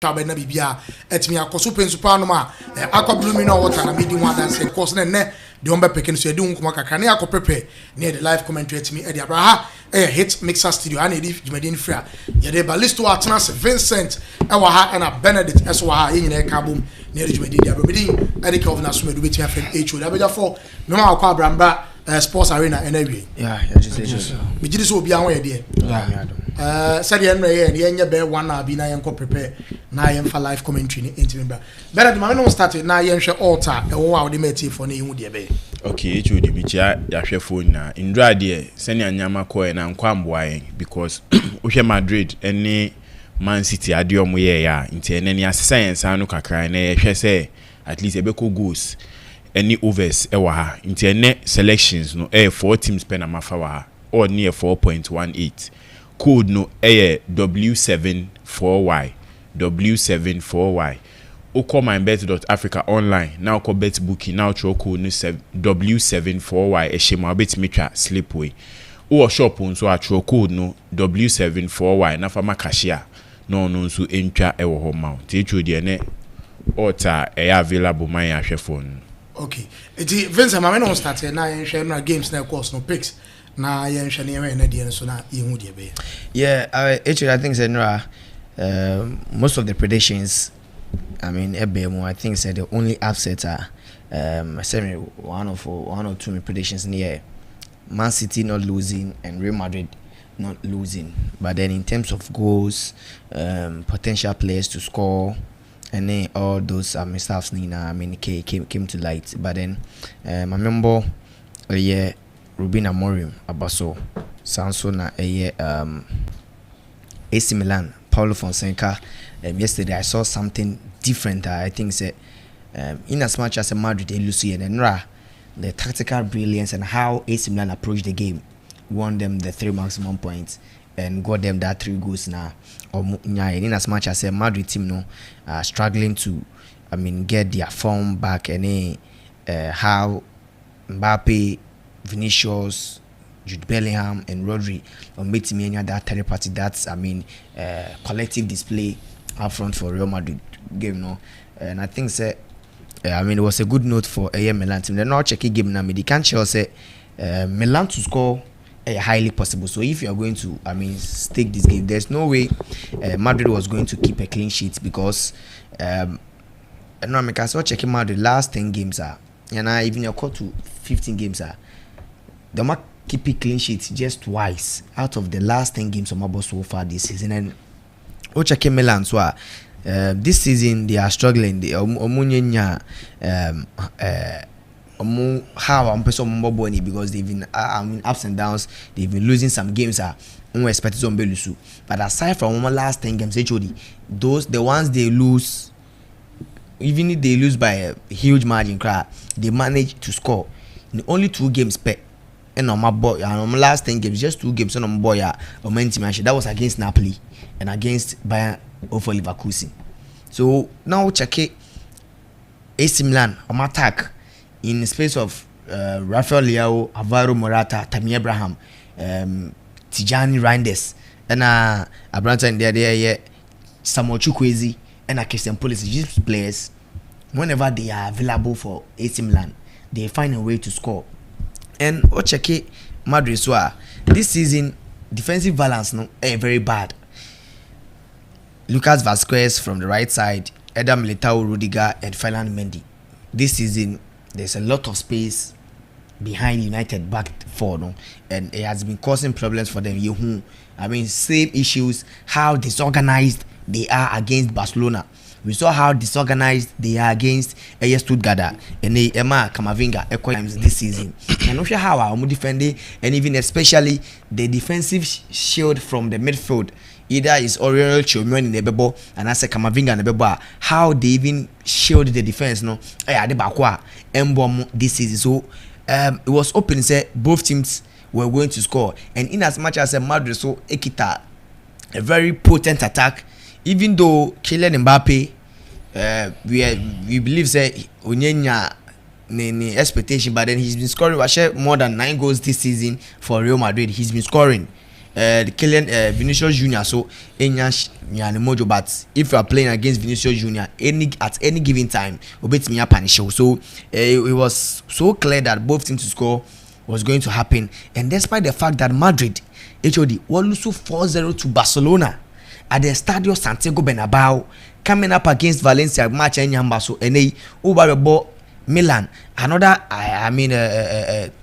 Chabena Bibia, etimi akoso pensupa no ma akoblu mi no water na medi one dance course na ne de ombe peken so edi nkoma kakra ne akopepe ne the live commentary etimi edi abraha hit mixer studio ana edi jumadi nfra ye de ballisto atena Vincent ewa ha na Benedict eso wa ha nyina ka bom ne edi jumadi edi abrabedi edi ka of na so medu beti afem ho da beja for no ma akwa abramba sports arena and every just me gidi so obi anwo ye de said the end yeah be one na be na yen ko prepare na yen for live commentary ni intimate better the man no start na yen hwe altar e wo a wo de meti for na hu de be okay it would be ya hwe phone na indra de sene anyama ko na nkwamboa yen because uhwe Madrid ene Man City ade omo ye ya nti ene ne asesa yen san no kakra na ye hwe se at least e be ko goals any overs e wa ha nti ene selections no 4 teams pe na mafa wa ha or near 4.18 code no W74Y W74Y oko MYBET.AFRICA online now ko bet booking now throw code no W74Y eshema betmetwa slipway o shop nso a throw code no W74Y na fama cashier no nso entwa e wo ho mount e throw de ne ota e available man ahwe phone. Okay eti Vincent ma me no start na yen hwe na games na course no picks na yen hwe ne na de so na yen hu de be. Yeah, I think Senra most of the predictions, I mean I think said the only upset are one or two predictions in the year. Man City not losing and Real Madrid not losing. But then in terms of goals, potential players to score, and then all those stuffs came to light. But then I remember Ruben Amorim Abaso Sansona AC Milan Paulo Fonseca. Yesterday I saw something different. I think say in as much as a Madrid they lose and the tactical brilliance and how AC Milan approached the game won them the 3 maximum points and got them that 3 goals now. In as much as a Madrid team no struggling to get their form back and how Mbappe, Vinicius, Jude Bellingham and Rodri made me that telepathy. That's collective display up front for Real Madrid game no, and I think say it was a good note for a Milan team. They're not checking game now. They can't say Milan to score highly possible. So if you are going to stake this game, there's no way Madrid was going to keep a clean sheet because I saw checking Madrid last 10 games and even your call to 15 games they might keep a clean sheet just twice out of the last 10 games of Mabo so far this season. And checking Milan so this season they are struggling. They how I'm person because they've been ups and downs. They've been losing some games expected on Belusu. But aside from last 10 games, HOD, the ones they lose, even if they lose by a huge margin, they manage to score in only 2 games per. And on my boy, on my last 10 games, just 2 games on my boy, that was against Napoli and against Bayern over Leverkusen. So now check it. AC Milan on attack in the space of Rafael Leao, Alvaro Morata, Tammy Abraham, Tijani Reinders, and Abranta in there, Samuel Chukwueze, and Christian Pulisic. These players, whenever they are available for AC Milan, they find a way to score. And Ocheke Madrid so this season defensive balance very bad. Lucas Vazquez from the right side, Eder Militao, Rudiger, and Ferland Mendy. This season there's a lot of space behind United back four, and it has been causing problems for them. Same issues, how disorganized they are against Barcelona. We saw how disorganized they are against Stuttgart and Emma Camavinga this season. And also how I'm defending, and even especially the defensive shield from the midfield. Either is Oriol Chouameni in the Bebo and I say Camavinga in the Bebo. How they even shield the defense, this season. So it was open, say both teams were going to score. And in as much as a Madrid so Ekita, a very potent attack. Even though Kylian Mbappe, we believe say Onyenya expectation, but then he's been scoring more than 9 goals this season for Real Madrid. He's been scoring, the Kylian Vinicius Junior so mojo, but if you are playing against Vinicius Junior at any given time obet me punish you. So it was so clear that both teams to score was going to happen, and despite the fact that Madrid HOD won lose 4-0 to Barcelona at the Estadio Santiago Bernabeu, coming up against Valencia match and Yambaso and over Milan, another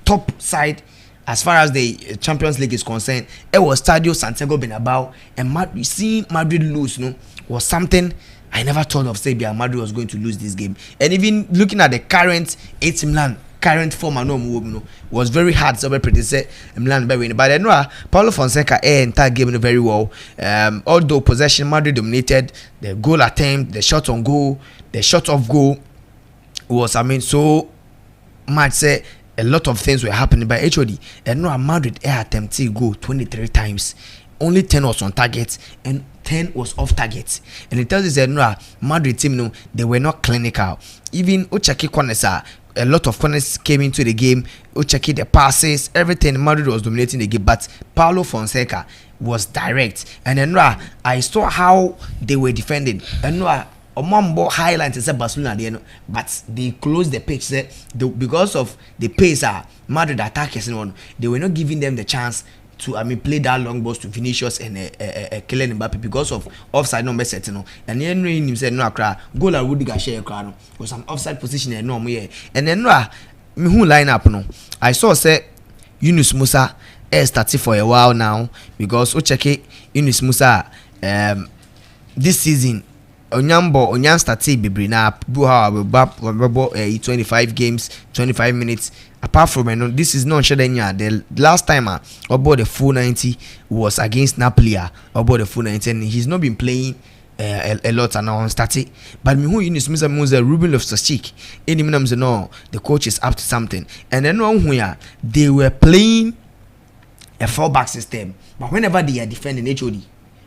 top side as far as the Champions League is concerned. It was Stadio Santiago Bernabeu, and seeing Madrid lose was something I never thought of. Say Madrid was going to lose this game, and even looking at the current Milan current form was very hard. So we predict Milan by winning, but then Paulo Fonseca entire game very well. Although possession Madrid dominated, the goal attempt, the shot on goal, the shot off goal was so much say a lot of things were happening by HOD, and Madrid attempted goal 23 times, only 10 was on target and 10 was off target, and it tells you that Madrid team they were not clinical. Even Ochaki corners a lot of corners came into the game. Ochaki the passes, everything. Madrid was dominating the game, but Paulo Fonseca was direct, and then I saw how they were defending, and Omambo highlights said Barcelona, but they closed the pitch because of the pace Madrid attackers they were not giving them the chance to play that long balls to Vinicius and Kylian Mbappe because of offside number set and then him said no cry goal and Rudiger share cry was some offside position and no more, and then me who line up I saw say Yunus Musa started for a while now, because Ocheke Yunus Musa this season Onyam started bibri na buha 25 games 25 minutes. Apart from this is not sure the last time about the full 90 was against Napoli about the full 90, and he's not been playing a lot and now on starting. But me who Yunus Musa Ruben Loftus-Cheek any minutes no the coach is up to something, and then where they were playing a 4-back system, but whenever they are defending HOD,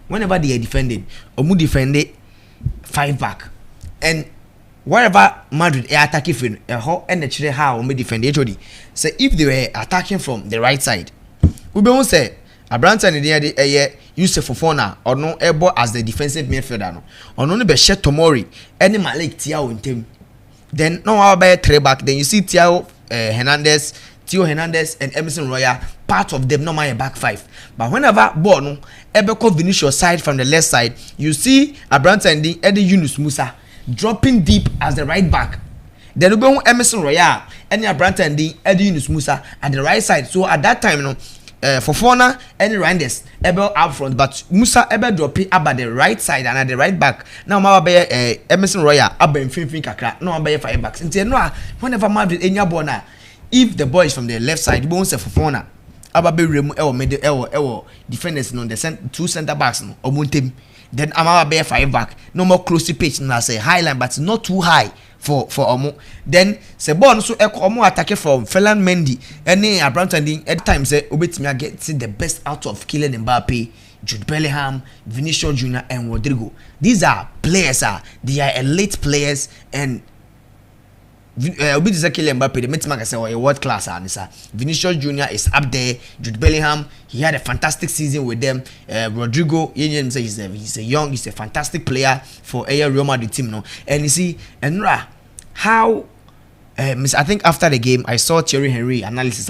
whenever they are defending Omu defended 5-back, and wherever Madrid are attacking from and actually how we defend HOD. So if they were attacking from the right side, we won't say Abranta and the Yusuf Fofana or no able as the defensive midfielder or no be Shet Tomori any Malik Tiao in team. Then no our by 3-back, then you see Theo Hernandez and Emerson Royal, part of them normally back 5. But whenever ball Ebeko Vinicius side from the left side, you see Abranta and the Eddie Yunus Musa dropping deep as the right back. Then we go Emerson Royal and Abranta and the Eddie Yunus Musa at the right side. So at that time Fofana and Hernandez Ebel up front, but Musa Ebel dropping up at the right side and at the right back. Now my Emerson Royal up in Finfin Kakra, no by 5 backs. And whenever Madrid in Yabona, if the boy is from the left side, won't say Fofana Ababe Remo middle defenders on the 2 center backs no Omuntem. Then I'm about 5-back, no more close to pitch, and I say high line, but not too high for Omo. Then say born so Omo attack from Ferland Mendy, and then Abranta at times say Obetimi get the best out of Kylian Mbappe, Jude Bellingham, Vinicius Junior, and Rodrigo. These are players, they are elite players, and Kylian Mbappe, the Metzmaker say a world class Vinicius Junior is up there. Jude Bellingham, he had a fantastic season with them. Rodrigo, he's a fantastic player for a Real Madrid team now. And you see, and how I think after the game I saw Thierry Henry analysis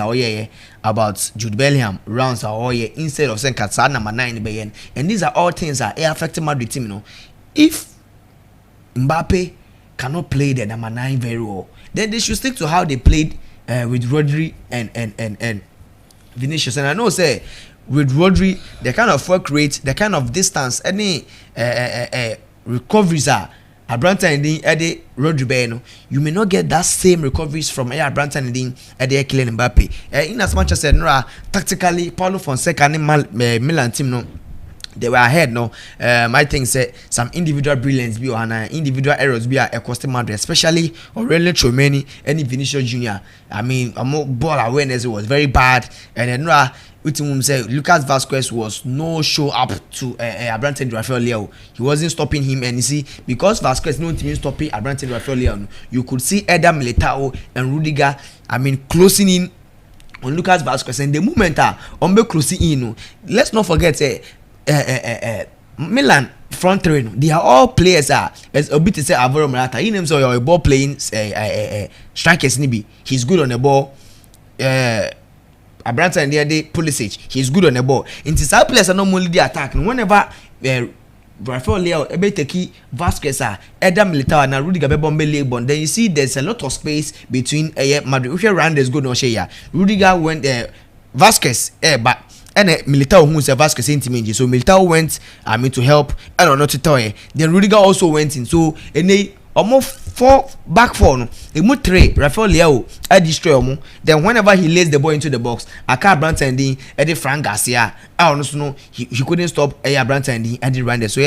about Jude Bellingham rounds instead of saying Katsa number 9 and these are all things that affecting Madrid team now. If Mbappe cannot play the number 9 very well, then they should stick to how they played with Rodri and Vinicius. And I know say with Rodri, the kind of work rate, the kind of distance, any recoveries are Abranta and Eddie Rodri, you may not get that same recoveries from Abranta and Eddie Kylian Mbappe. In as much as tactically, Paulo Fonseca and Milan team they were ahead I think say some individual brilliance be or individual errors be a costing Madrid, especially Aurelien Tchouameni and Vinicius Junior. Ball awareness was very bad, and then say Lucas Vazquez was no show up to Abranta and Rafael Leao. He wasn't stopping him, and you see because Vazquez no team stopping Abranta and Rafael Leao, you could see Eder Militao and Rudiger closing in on Lucas Vazquez, and the moment on be closing in, let's not forget Milan front three, they are all players as a bit to say Alvaro Morata. He names or a ball playing strikers nibi. He's good on the ball. Abranta and the Pulisic, he's good on the ball. Into some players are normally the attack. And whenever Rafael Leo Ebeteki Vasquez Eda Militao and Rudiger Bombe Leibon, then you see there's a lot of space between Madrid. If your round is good on Shea, Rudiger went Vasquez but and Militao who's a Vasquez intimate. So Militao went to help and not to toy. Then Rudiger also went in. So and they almost back four no three Rafael Leao destroy omo. Then whenever he lays the ball into the box, Aka Brandt and Eddie Frank Garcia he couldn't stop Brandt and Eddie Randall. So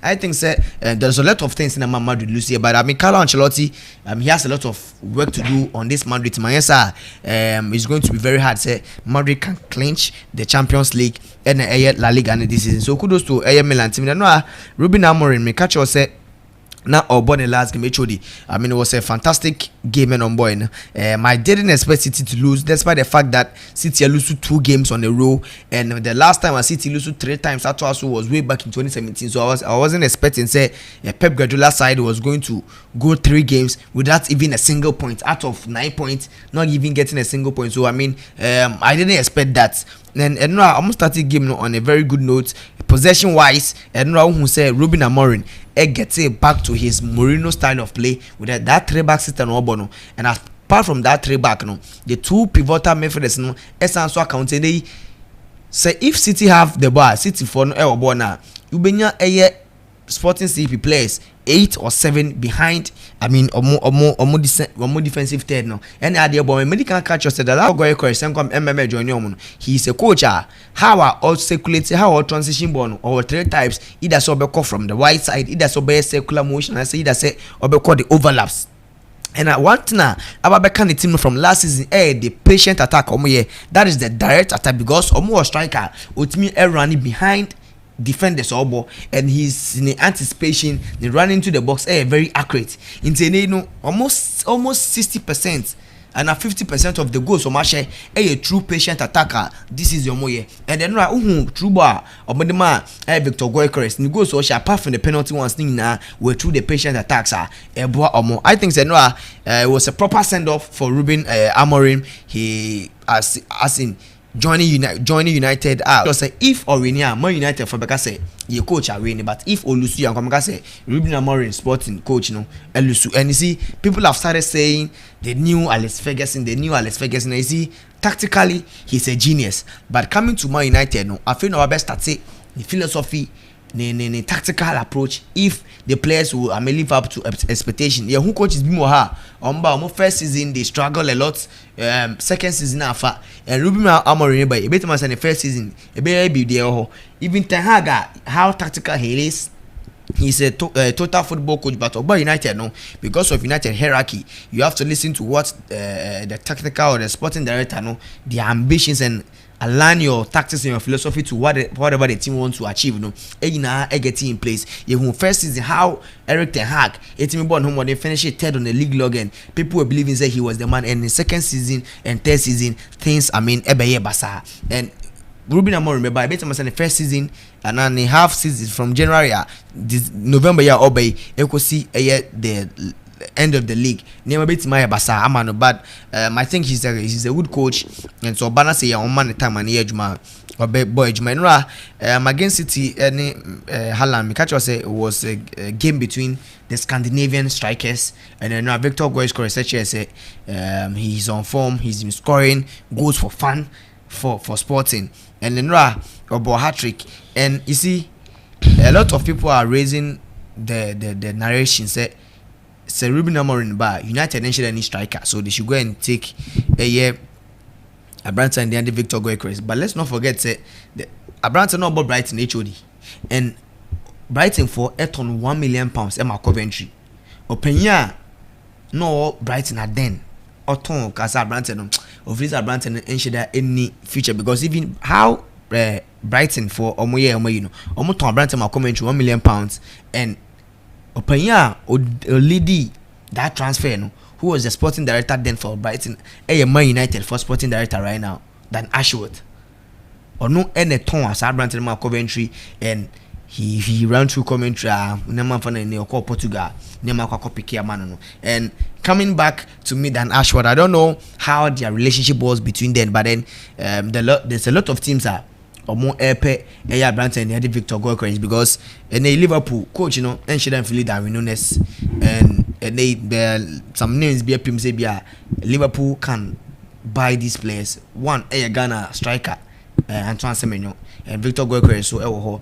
I think there's a lot of things in Madrid Lucia, but I mean Carlo Ancelotti he has a lot of work to do on this Madrid team. Yes sir, it's going to be very hard. Madrid can clinch the Champions League and La Liga this season. So kudos to Milan team. Ruben Amorim me catch us now or born the last game HOD. I mean it was a fantastic game and on boy. I didn't expect City to lose despite the fact that City lose 2 games on the row, and the last time City lose 3 times that also was way back in 2017. So I wasn't expecting Pep Guardiola side was going to go 3 games without even a single point out of 9 points, not even getting a single point. So I mean I didn't expect that. And I almost started game on a very good note possession wise, and who said Ruben Amorim gets it back to his Mourinho style of play with that 3-back system Obono. And apart from that 3-back the 2 pivotal midfielders essentially accounting they say if City have the ball, City for no ball now you benya Sporting CP players 8 or 7 behind. I mean, more defensive third now. And idea boy, medical catch us that I'll go a come MMA join you. He's a coach. How are all circulating, how our transition ball or 3 types either so be from the right side, either so be circular motion, I say either say or be called the overlaps. And I want now about the team from last season, the patient attack that is the direct attack because striker with me running behind defenders obo, and he's in the anticipation they run into the box very accurate into almost 60% and 50% of the goals so much a true patient attacker. This is your moye and then true bar or Victor Goycres and goals so apart from the penalty ones were through the patient attacks I think it was a proper send off for Ruben Amorim. He as in joining United just say if Orinia Man United for because say your coach are winning, but if Olusu and come say Ruben Amorim Sporting coach Olusu, and you see people have started saying the new Alex Ferguson and you see tactically he's a genius, but coming to Man United I feel our best at say the philosophy the tactical approach if the players will live up to expectation. Who coaches Bimo first season they struggle a lot, second season and Ruben Amorim by in the first season even Ten Hag how tactical he is. He's a total football coach, but about United because of United hierarchy you have to listen to what the technical or the sporting director their ambitions and align your tactics and your philosophy to whatever the team wants to achieve. Get in place. First season how Eric Ten Hag they finished 3rd on the league log, and people were believing that he was the man. And in the second season and third season things basa and Ruben Amorim by better the first season and then the half season from January this November see the end of the league. Never beat my basa amano, but I think he's a good coach, and so Bana say on man time and ejuma or boy ejuma against City any Haaland. Mikacho say it was a game between the Scandinavian strikers, and then Victor Goycres say he's on form, he's been scoring goals for fun for Sporting, and then Obo hat-trick. And you see a lot of people are raising the narration say Ruben Amorim by United didn't any striker, so they should go and take Abranta and the Victor Goycres. But let's not forget the Abranta not about Brighton HOD, and Brighton for £1 million Emma Coventry. Openya no Brighton are then Oton Casa Abranta of this Abranta and should any future, because even how Brighton for Omoton Abranta Coventry £1 million and Openya or lady that transfer, no, who was the sporting director then for Brighton, Man United for sporting director right now, than Ashworth. Or no any ton as Brandon Ma Coventry, and he ran through Coventry, Nema for the Portugal, Nema Piqué Mano. And coming back to me than Ashworth, I don't know how their relationship was between them, but then there's a lot of teams are or more epic Branton and Victor Goycrans because Liverpool coach, and she don't feel that we know and they some names be a pim say Liverpool can buy these players. One Ghana striker Antoine Semenyo and Victor Goycrans so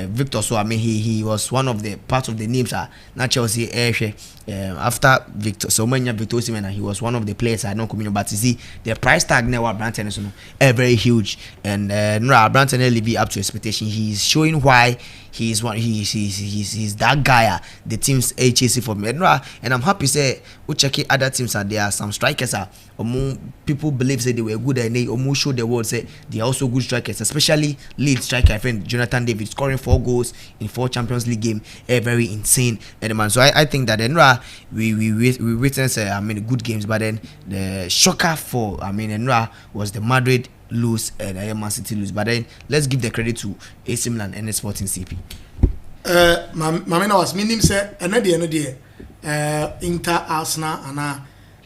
Victor, so I mean he was one of the part of the names not Chelsea after Victor so many Victor Osimhen, he was one of the players I don't community, but you see the price tag now Branton is very huge, and Branton live up to expectation. He's showing why he's that guy the team's HAC for me, and I'm happy say we check other teams and there are some strikers people believe say they were good and they almost show the world say they are also good strikers, especially lead striker I think Jonathan David scoring 4 goals in 4 Champions League game, very insane. And man, so I think that we witnessed good games, but then the shocker for Enra was the Madrid lose and Man City lose. But then let's give the credit to AC Milan and the Sporting CP. Mamina was meaning say another Inter Arsenal and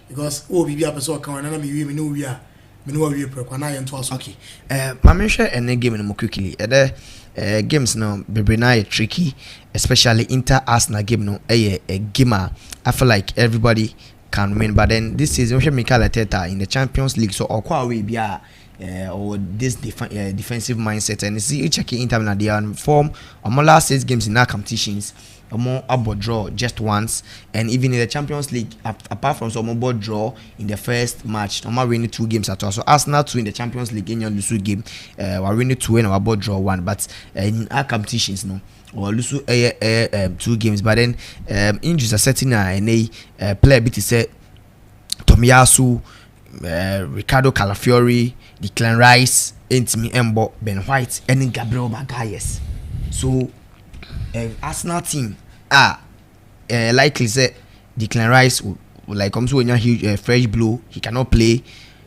because bibi apeso kan na me know we are me know we pre na yen to aso. Okay. Mama share any game no quickly. Games no bebre na tricky, especially Inter Arsenal game no a gamer. I feel like everybody can win, but then this season Mikel Arteta in the Champions League so okwa we bia or this defensive mindset, and see you check Inter Milan they are in form on last 6 games in our competitions. More about draw just once, and even in the Champions League apart from some about draw in the first match, no winning 2 games at all. So Arsenal 2 in the Champions League in your lose game, we're winning 2 and about draw 1, but in our competitions no or lose 2 games, but then injuries are setting and a player bit say Tomiyasu, Ricardo Calafiori, Declan Rice, Anthony Embo, Ben White, and Gabriel Magalhaes. So Arsenal team likely say Declan Rice will like comes when you huge fresh blow, he cannot play.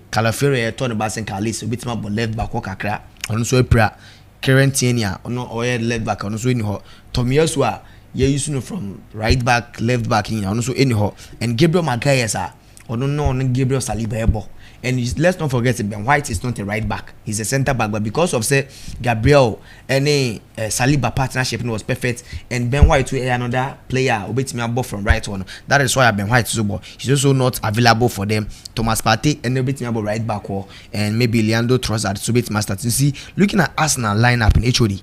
Calafiori turn the back and Carlis a bit more but left back Kakra on so pra Kerentinia or left back on so anyhow. Tomiyasu you used from right back, left back in on so anyhow, and Gabriel Magalhaes no Gabriel Saliba. And let's not forget Ben White is not a right back, he's a center back, but because of say Gabriel and Saliba partnership was perfect, and Ben White to another player obey me above from right one, that is why Ben White so he's also not available for them. Thomas Partey and obey me about right back and maybe Leandro Trossard so bit master. You see, looking at Arsenal lineup in HOD,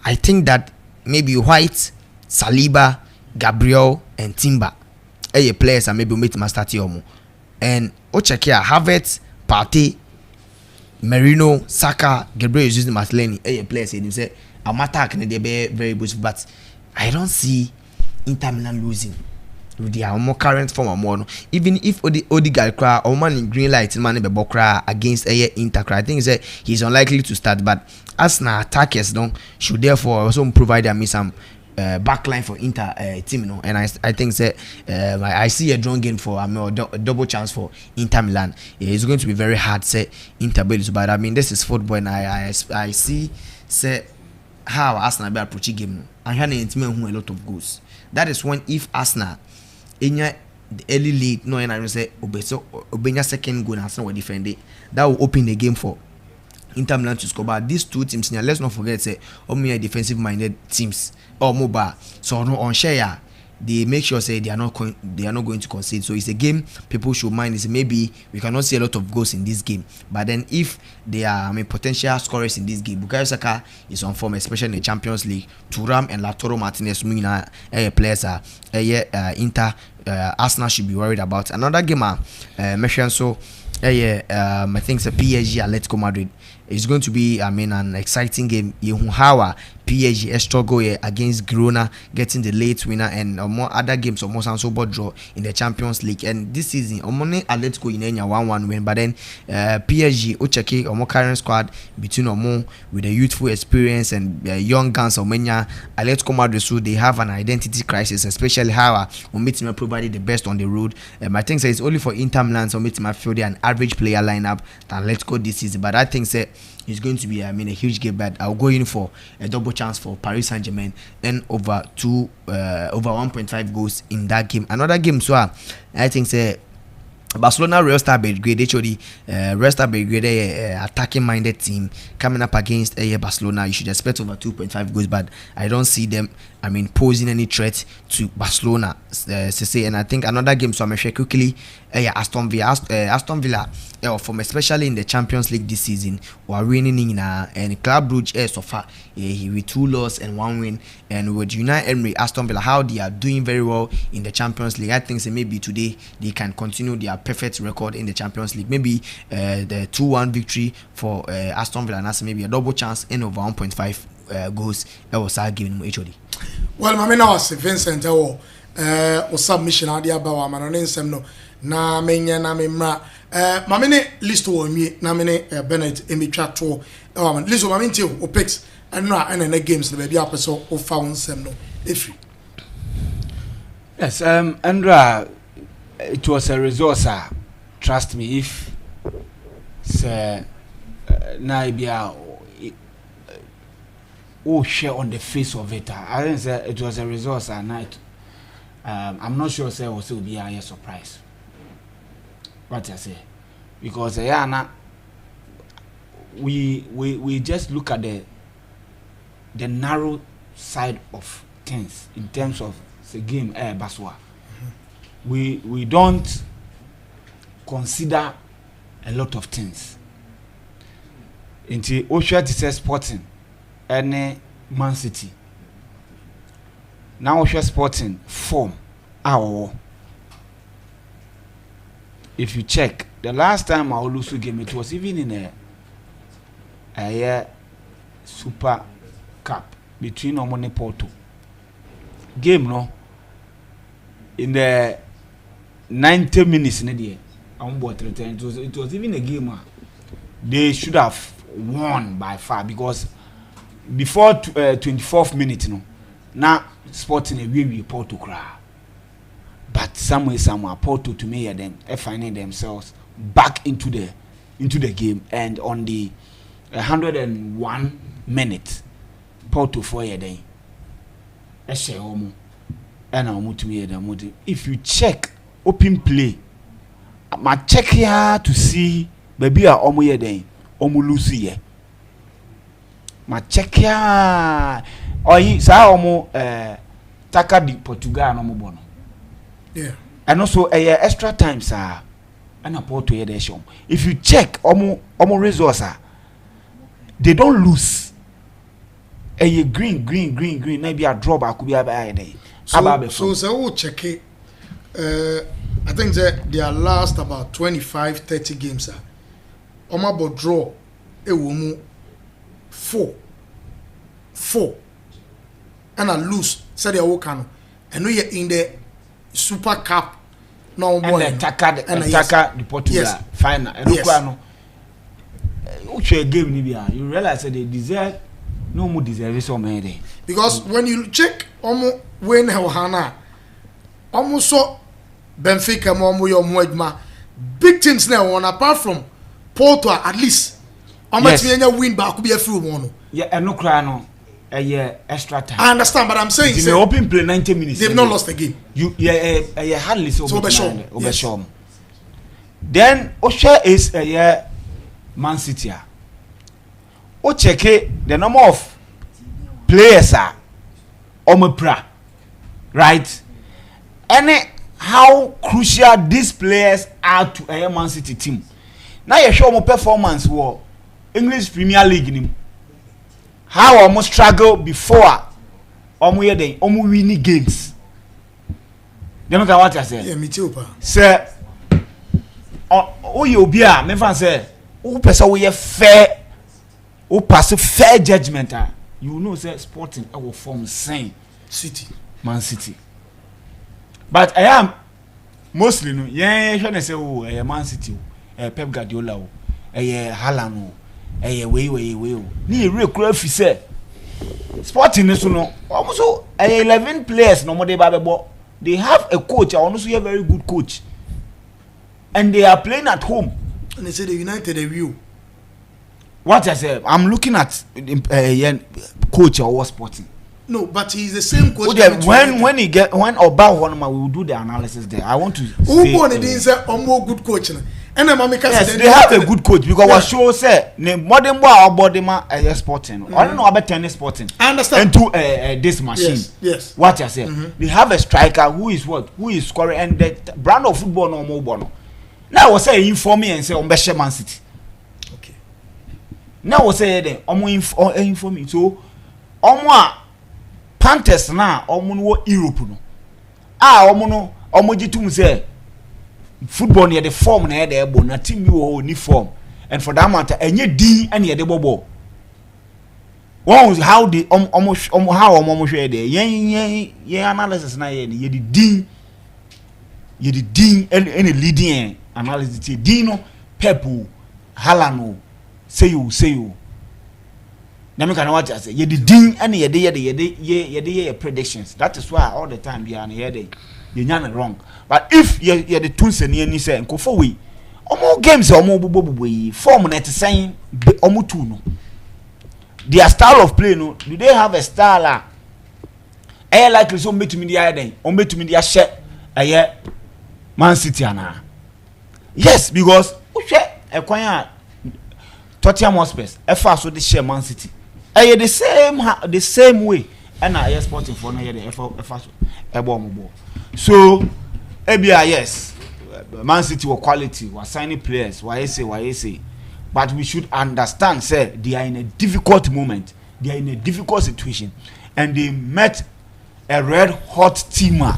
I think that maybe White, Saliba, Gabriel and Timber players and maybe meet master Tiomo. And check here, Havertz, Partey, Merino, Saka, Gabriel Jesus Martinelli, players say say I'm attacking they be very good, but I don't see Inter Milan losing. They are more current form or more. Even if Odegaard cry or man in green light man be cry against Inter cry, I think say he's unlikely to start, but Arsenal attackers should therefore also provide them some backline for Inter team, and I think that I see a drawn game for a double chance for Inter Milan. It's going to be very hard say Inter Bellis, but I mean this is football, and I see say how Arsenal be approach game and had a lot of goals. That is when if Arsenal in the early lead and I say Obenya second goal and Arsenal will defend it, that will open the game for Inter Milan to score. But these 2 teams now, let's not forget say defensive minded teams or mobile, so no on share they make sure say they are not going to concede. So it's a game people should mind is maybe we cannot see a lot of goals in this game, but then if they are potential scorers in this game, Bukayo Saka is on form, especially in the Champions League. Thuram and Lautaro Martinez players are Inter Arsenal should be worried about. Another game mentioned so I think it's a PSG Atletico Madrid. it's going to be, I mean, an exciting game. How PSG struggle against Girona, getting the late winner, and more other games almost and so draw in the Champions League. And this season, Atletico in 1-1 win, but then PSG Ocheke or more current squad between Omo with the youthful experience and young guns of Menya Atletico Madrid, so they have an identity crisis, especially how Omitima provided the best on the road. I think it's only for Inter Milan, so Omitima feel an average player lineup than Atletico this season, but I think it's going to be, I mean, a huge game. But I'll go in for a double chance for Paris Saint-Germain and over 1.5 goals in that game. Another game, so I think Barcelona Real Star Belgrade, actually, Real Star Belgrade, attacking minded team coming up against Barcelona. You should expect over 2.5 goals, but I don't see them, I mean, posing any threat to Barcelona. And I think another game, so I'm sure quickly, Aston Villa, from especially in the Champions League this season, were winning in and Club Brugge so far with 2 losses and 1 win. And with Unai Emery, Aston Villa, how they are doing very well in the Champions League, I think maybe today they can continue their perfect record in the Champions League. Maybe the 2-1 victory for Aston Villa, and that's maybe a double chance in over 1.5 goals. I was giving HOD. Well, my name was Vincent. O submission idea about my name no na menya na memra mamene list wo mi na mene Bennett emitwa to list wo mamenti o picks and na games the baby apeso o found sem no efri. Yes, Andra, it was a resource, trust me. If Naibia share on the face of it, I didn't say it was a resource at night. I'm not sure say also be a surprise. What I say, because we just look at the narrow side of things in terms of the game Baswa. We don't consider a lot of things. Into Osha to Sporting and Man City. Now Osha Sporting form our. If you check the last time our Olusu game, it was even in a Super Cup between Omone Porto. Game no in the 90 minutes in the it was even a game they should have won by far, because before 24th minute now Sporting a we Porto cry, but somewhere Porto to me then finding themselves back into the game, and on the 101 minute Porto for a day. If you check open play, my check here to see baby are omo ye den omo lose ye. My check here oyi sa omo taka di Portugal no mo bono. Yeah. And also extra time sir. And a Porto ye dey show. If you check omo resource, they don't lose. Green. Maybe a draw back could be a day. So check it. I think that their last about 25-30 games are about draw a woman 4 and I lose said they walk and we are in the Super Cup no more and attack the Portugal final and game you realize that they deserve no more deserve so many, because when you check when Hana almost so Benfica more big teams now one apart from Porto at least win back could be a few one. Yeah, and no cry no extra time. I understand, but I'm saying they open play 90 minutes. They've not lost the game. You hardly so yes. Then Osha is Man City. O check the number of players are omepra, right? And how crucial these players are to a Man City team. Now you show more performance war English Premier League in how almost struggle before winning games. You know what I say? Yeah, me too, pa. Sir, you be a me fan say, who person we fair o pass fair judgment you know say Sporting will form same City Man City but I am mostly no when say oh Man City Pep Guardiola Haaland way ni rekura fi say Sporting so no almost 11 players no more they have a coach also a very good coach and they are playing at home and they say the United review. What I say, I'm looking at coach or Sporting. No, but he's the same coach. When Oba Honma we will do the analysis there. I want to say more good coach. And yes, they have a good coach because what show say the modern boy or body Sporting. I don't know about tennis Sporting. I understand. Into this machine. Yes. What I say, they have a striker who is scoring and the brand of football no more bono. Now I was say inform me and say on Man City. Okay. Now I was say then inform me so Panthers na no Europe no. Jitum say football near the form na the ebo na team you ni form and for that matter enye din and ye the bobo. One how the how hwe there yen analysis na ye the din any leading analysis Dino Pepu Halano say you na me can what I say ye the din and ye predictions. That is why all the time be an here dey you nyane wrong but if ye the tunes ni say nkofo we omo games omo bobo form na te saying omo tu no their style of play no do they have a style likely so betumi dia den on betumi dia share Man City ana yes because uhwe ekwan a Tottenham Hotspur efa so the share Man City the same way and Sporting for no the efa so ebo so yes Man City were quality were signing players why say but we should understand say they are in a difficult moment, they are in a difficult situation and they met a red hot teamer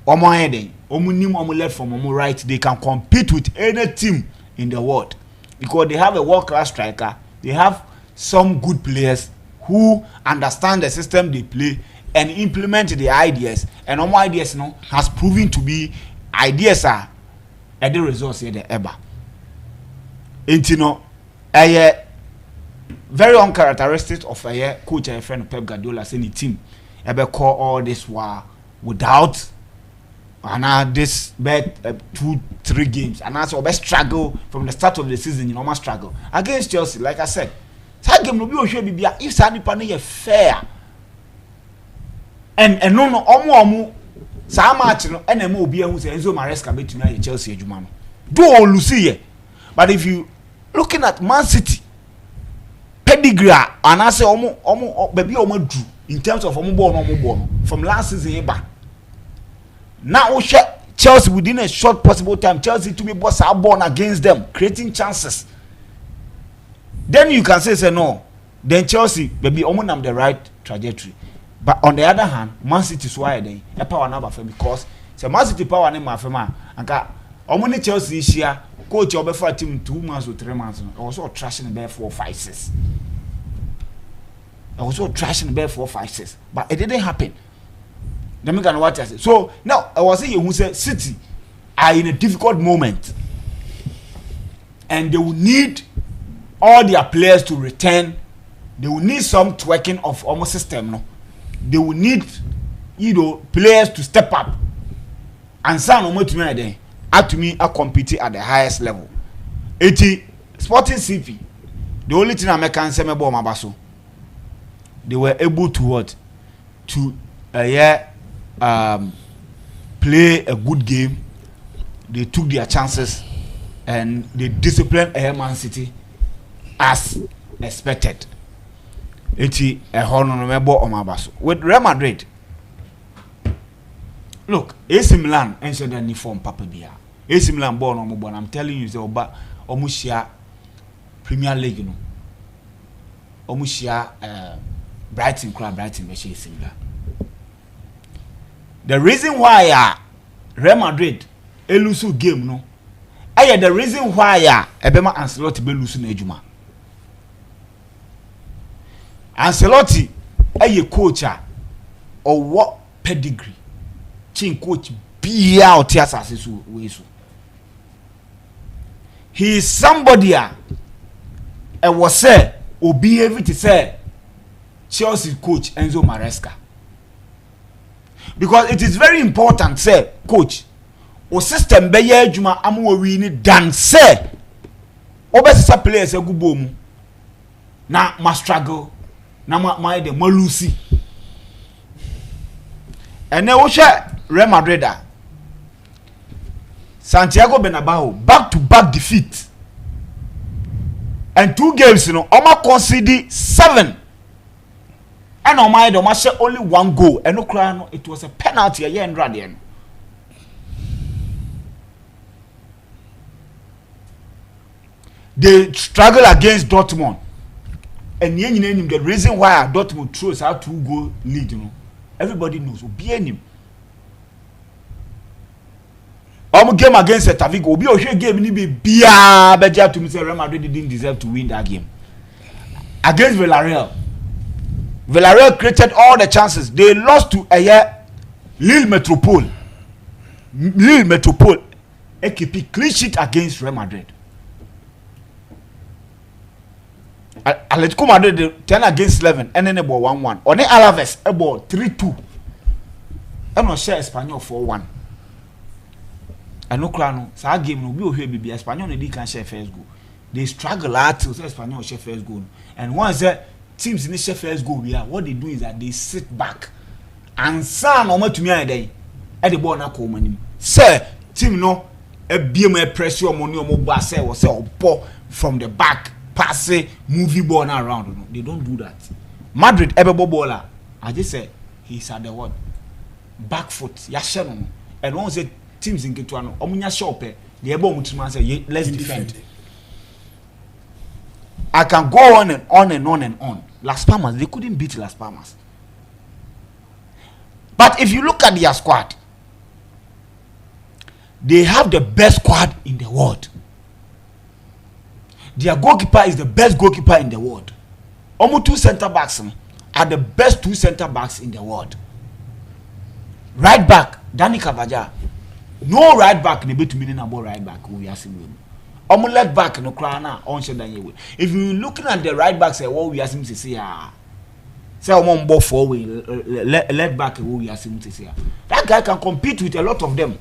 omo heading omo left from omo right. They can compete with any team in the world because they have a world class striker, they have some good players who understand the system they play and implement the ideas and omo ideas has proven to be ideas are at the results here the ever very uncharacteristic of a coach and friend Pep Guardiola saying the team ever call all this war without this bad 2-3 games and also best struggle from the start of the season. You know, struggle against Chelsea. Like I said, that game will be if Sani Pane fair and no omo sa match no enemo obi ehun say Enzo Maresca betumi aye Chelsea adwuma no do all Lucy. But if you looking at Man City pedigree and I say omo baby omo do in terms of omo ball from last season back. Now Chelsea within a short possible time Chelsea to be boss are born against them creating chances. Then you can say no. Then Chelsea baby omo on the right trajectory. But on the other hand, Man City is why they a power number for because say Man City power name for man anka omo ni Chelsea is here coach obe for team 2 months or 3 months also trashing the 4-5-6. I was so trashing the 4-5-6 but it didn't happen. Let me what I say. So now I was saying who said City are in a difficult moment and they will need all their players to return. They will need some tweaking of almost system. No, they will need players to step up and some to me are competing at the highest level. 80 Sporting CP. The only thing I can say about Mabaso, they were able to what to play a good game. They took their chances and they disciplined Man City as expected. It's a honorable Omabaso. With Real Madrid, look, AC Milan entered any form Papa Bia. AC Milan born on I'm telling you, the Oba Omushia Premier League, you know. Omushia Brighton Club, Brighton, AC Milan. The reason why Real Madrid elusu game no, the reason why Ebema Ancelotti be lusu na ejuma. Ancelotti a coach or what pedigree chin coach be out here as he is somebody was say or behave to say Chelsea coach Enzo Maresca, because it is very important say coach o system be ye adwuma amwo wi ni dan say obesisa players agubo mu na ma struggle na ma de malusi ene wo hwe Real Madrid Santiago Bernabeu back to back defeat, and 2 games Oma conceded 7 and Oma share only 1 goal, and no it was a penalty a year and radian. They struggle against Dortmund, and the reason why Dortmund throws out 2-goal lead, everybody knows. Him. Game against Celta Vigo, be a game ni be bia beja to me say Real Madrid didn't deserve to win that game. Against Villarreal created all the chances. They lost to Lille Metropole. AKP clean sheet against Real Madrid. Atletico Madrid 10 against 11 and then about 1-1. On the Alaves about 3-2. I'm not sure Espanyol 4-1. And no crown, so game no be o be Espanyol no can share first goal. They struggle out till Espanyol share first goal. And once teams in share first goal, what they do is that they sit back and san no to me dey. The ball na come anim. Sir, team no e BM pressure money o mo ba say was say from the back pass movie ball na around. They don't do that. Madrid ebebo baller. I just say he's at the what? Back foot. Ya share no. And once teams in Ketuano, omunya shop the ebo mutima say let's defend. I can go on and on and on and on. Las Palmas, they couldn't beat Las Palmas. But if you look at their squad, they have the best squad in the world. Their goalkeeper is the best goalkeeper in the world. Almost 2 center backs are the best 2 center backs in the world. Right back, Danny Cavaja. No right back ne betu meaning about right back we are seeing. Left back no crana on share than you. If you looking at the right back say what we are seeing to say say omon 4 way left back we are seeing to say that guy can compete with a lot of them.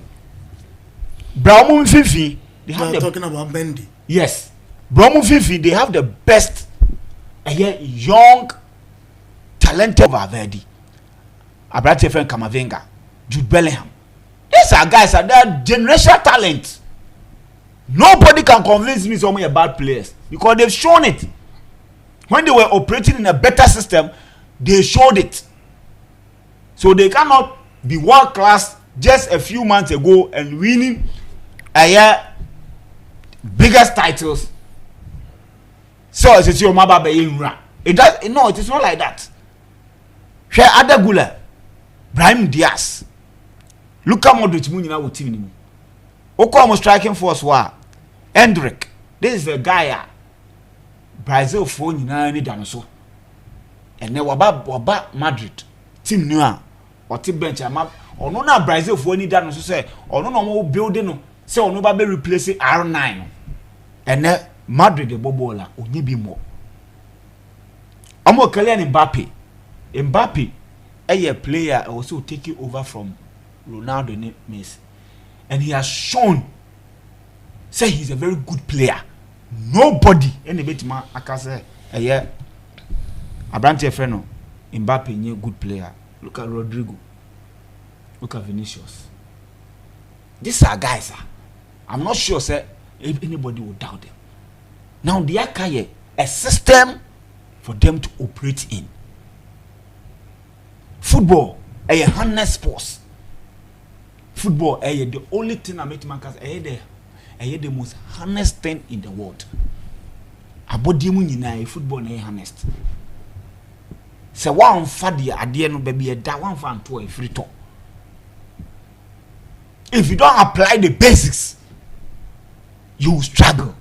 Brahmo Fifi they have talking about Mendy. Yes. Brahmo Fifi they have the best young talented Valverde. Abrante Fen Camavinga, Jude Bellingham. These are guys are that generational talent. Nobody can convince me some are bad players because they've shown it. When they were operating in a better system, they showed it. So they cannot be world class just a few months ago and winning biggest titles. So it's your maba it does no, it is not like that. Share Adagula, Brahim Diaz. Luka Modric mu nyina wo team ni mu. Okom striking force wa Endrick. This is the guy Brazil for nyina ni dan so. Ene waba Madrid team nu a oti bench ama ono na Brazil for ni dan so say ono no mo building no say ono ba be replace R9. Ene Madrid the bobola onye bi mo. Amo Kylian Mbappe a player also taking over from Ronaldo and Messi, and he has shown say he's a very good player. Nobody any bit man I can say Abrante Freno Mbappe is a good player. Look at Rodrigo, look at Vinicius. These are guys I'm not sure say if anybody would doubt them. Now they are a system for them to operate in. Football a harness sports. Football the only thing I make my case the most harness thing in the world. Abodi mu nyina football na harness. Se one fadia ade no baby da one fan to a free talk. If you don't apply the basics, you will struggle.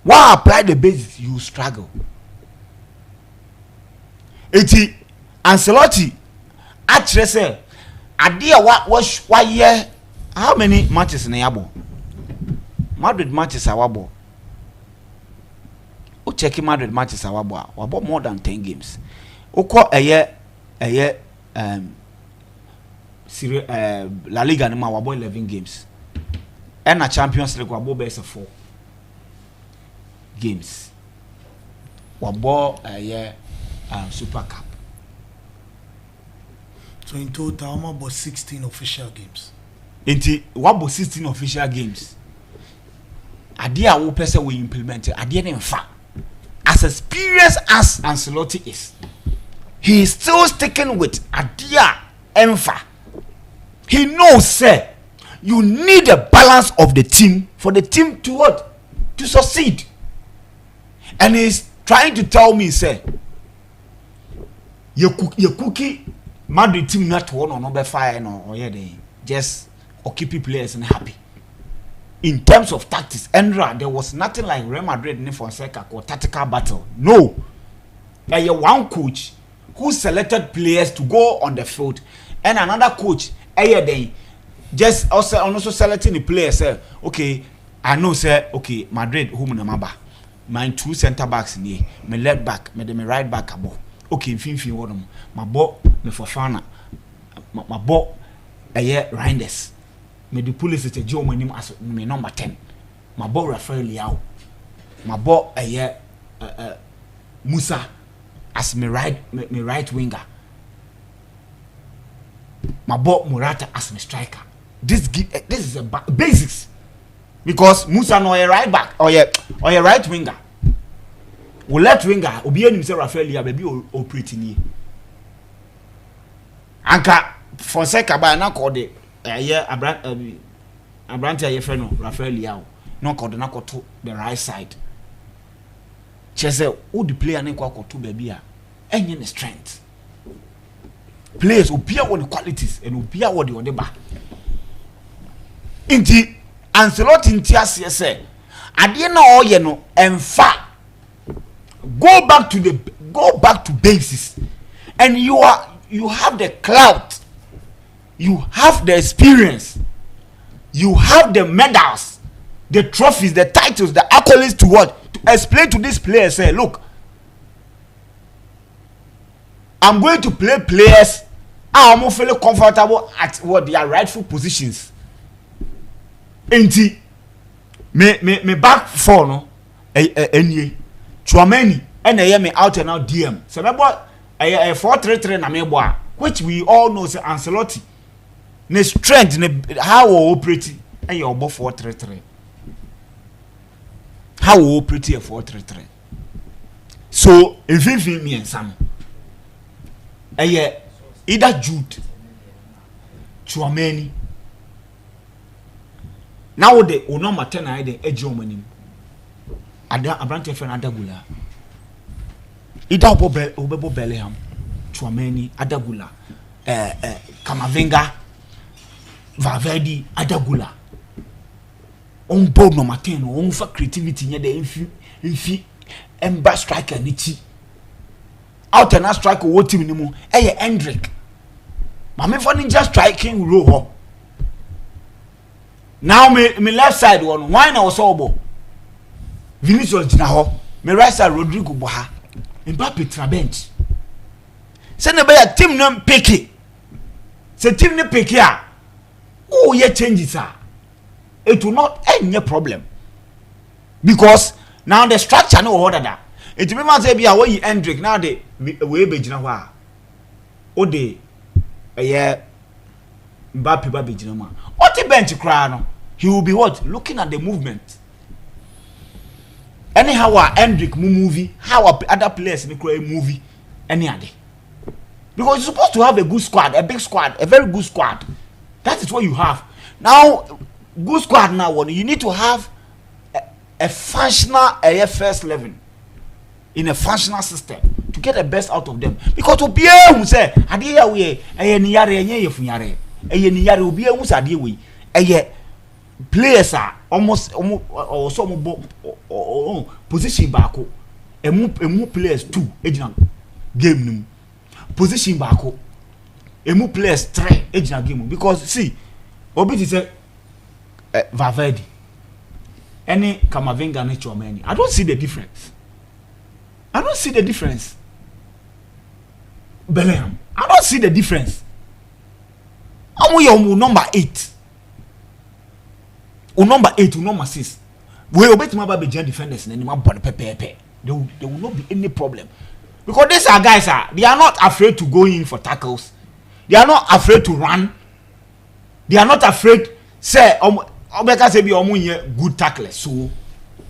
One apply the basics, you struggle. Eti Ancelotti actually say idea what year how many matches in yabo? Madrid matches are wabo. O check Madrid matches are wabo more than 10 games. Oko a year La Liga nima wabo 11 games. And a Champions League wabo best 4 games. Wabo a year Super Cup. So in total, about 16 official games. Inti wabo 16 official games. Idea wo person we implement it. Idea in fact, as experienced as Ancelotti is, he is still sticking with idea emfa. He knows, sir, you need a balance of the team for the team to what? To succeed. And he's trying to tell me, sir, your cookie Madrid team not one or no fire or yeah, they just keep players and happy. In terms of tactics, there was nothing like Real Madrid in Fonseca or tactical battle. No. There one coach who selected players to go on the field, and another coach they just also selecting the players. Say, okay, I know, say, okay, Madrid whom number. My 2 center backs in here, my left back, my right back abo. Okay, fin one my ball, me Fofana, my ball, Reinders. Me the police is a Joe Manim as me number 10. My ball Rafael Liao. My ball Musa as me right winger. My ball Murata as me striker. This is a basics. Because Musa no a right back or a right winger. We left winger obi enim say Rafael Liao baby operating here. Anka Fonseca ba na call the Abrante aye friend no Rafael Liao no call na to the right side. Chese who the player na kwa to baby a enye ne strength. Players obia what the qualities and obia what the odeba. Inti Ancelotti ntiase say ade na oye no emfa go back to basics, and you have the clout, you have the experience, you have the medals, the trophies, the titles, the accolades to what? To explain to these players, say, look, I'm going to play players I'm more feel comfortable at what their rightful positions. Enti me back four no enye Chouameni and me out and out DM. So me boy 4-3-3 na me boy, which we all know say Ancelotti ne strength ne how we operate and you boy 4-3-3. How we operate a 4-3-3. So if you me and Sam either Jude Chouameni now the number 10 I the Ejiomanim Abrante friend Adagula either Obebo Bellingham Chouameni Adagula Camavinga Valverde Adagula on board number 10 on for creativity near the infi ember striker nichi out and striker what team anymore Hendrick Mame for ninja striking role. Now me left side one why na osobo Vinicius jina ho me right side Rodrigo Boha Mbappe tra bench say na be ya team no pick say team no pick a oh ye changes ah it will not any problem because now the structure no order that it be man say be a wey Hendrick now the we be jina ho a o de Mbappe ba be jina ma what the bench cry no he will be what looking at the movement anyhow Hendrick movie how other players make a movie any other because you're supposed to have a good squad, a big squad, a very good squad. That is what you have now. Good squad now you need to have a functional first level in a functional system to get the best out of them because to be able to say adie we ni yare enye yefunyare eye ni yare obi ehun sadie we eye players are almost or some position back. Emu players 2 ejina game nim. Position back. Emu players 3 ejina game because see obi say Valverde any Camavinga na Chouameni. I don't see the difference. Bellingham, I don't see the difference. Amu number 8. Number 8 to number 6. We obey my baby defenders and any pepe. There will not be any problem. Because these are guys they are not afraid to go in for tackles. They are not afraid to run. They are not afraid say Obeka say be good tacklers. So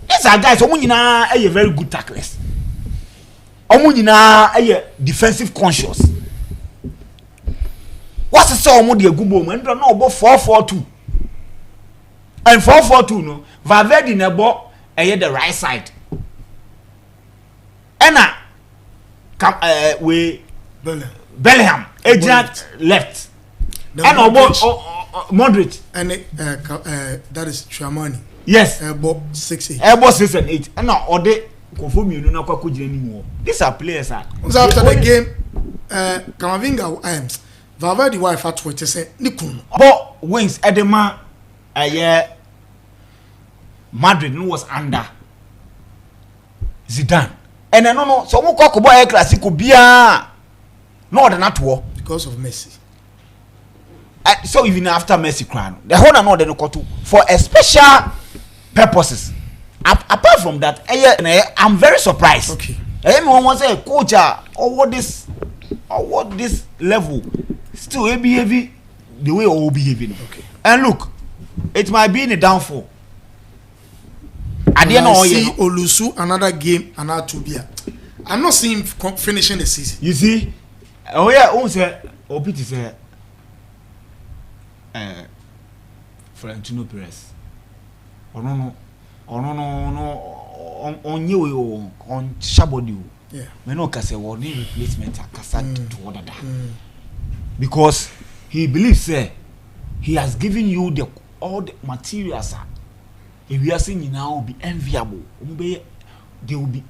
these are guys a very good tacklers. A defensive conscious. What's the song the good moment? No about 4-4-2. And 4-4-2 no Valverde na ball the right side. Ena we Bellingham agent left. And Madrid and that is Chouameni. Yes. About 6-8. About 6 and 8. And now Ode confirm you no kwa anymore. These are players So after the game Camavinga Valverde wife at Twitter say Nikun. But wings Edema Madrid was under Zidane. And no so we talk about Clasico bia no the not war because of Messi. So even after Messi crown the whole no the to for a special purposes. Apart from that I'm very surprised. Okay. Everyone wants say coach what this level still behave the way all behaving. Okay. And look, it might be in a downfall. I see Olusu another game and now Tubia. I'm not seeing him finishing the season. You see, say Opiti say Florentino Perez. No, on you on Shabodi. Yeah. Me no kase won replacement akasa to order that. Because he believes he has given you all the materials. If we are seeing now will be enviable, they will be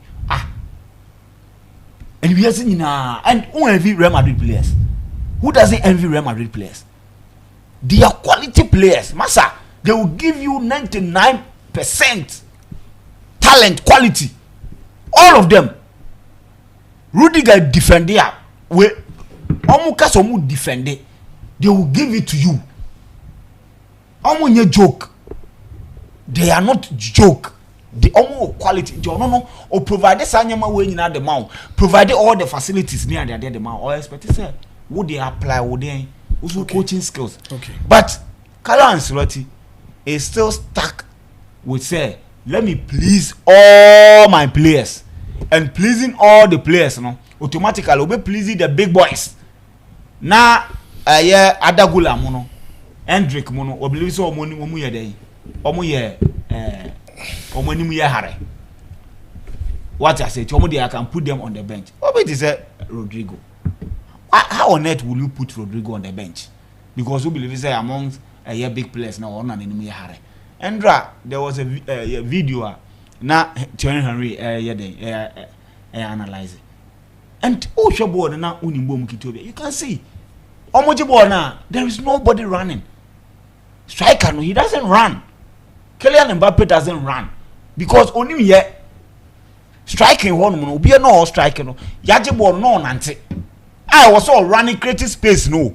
and we are seeing now and who envy Real Madrid players? Who doesn't envy Real Madrid players? They are quality players, Massa. They will give you 99% talent, quality. All of them. Rudiger defend there. We Omukasomu defend it. They will give it to you. Omunye joke. They are not joke. The omo quality. No. Or provide sanyama way in the mount. Provide all the facilities near the mount. Or expect to say would they apply? Would they also coaching skills? Okay. But Carlo Ancelotti is still stuck with say, let me please all my players. And pleasing all the players, automatically will be pleasing the big boys. Now, Adagula mono, Hendrick mono, or believe so omu day. Omonimu ye hare. What I say, I can put them on the bench. What it is Rodrigo? How on earth will you put Rodrigo on the bench? Because we believe say amongst big players now on an enemy hare. Andra, there was a video now Thierry Henry analyze it. And board now you can see now there is nobody running. Striker no, he doesn't run. Kylian Mbappe doesn't run because only yet striking one will be no striking no. Yaji ball no nante. I was all running creating space no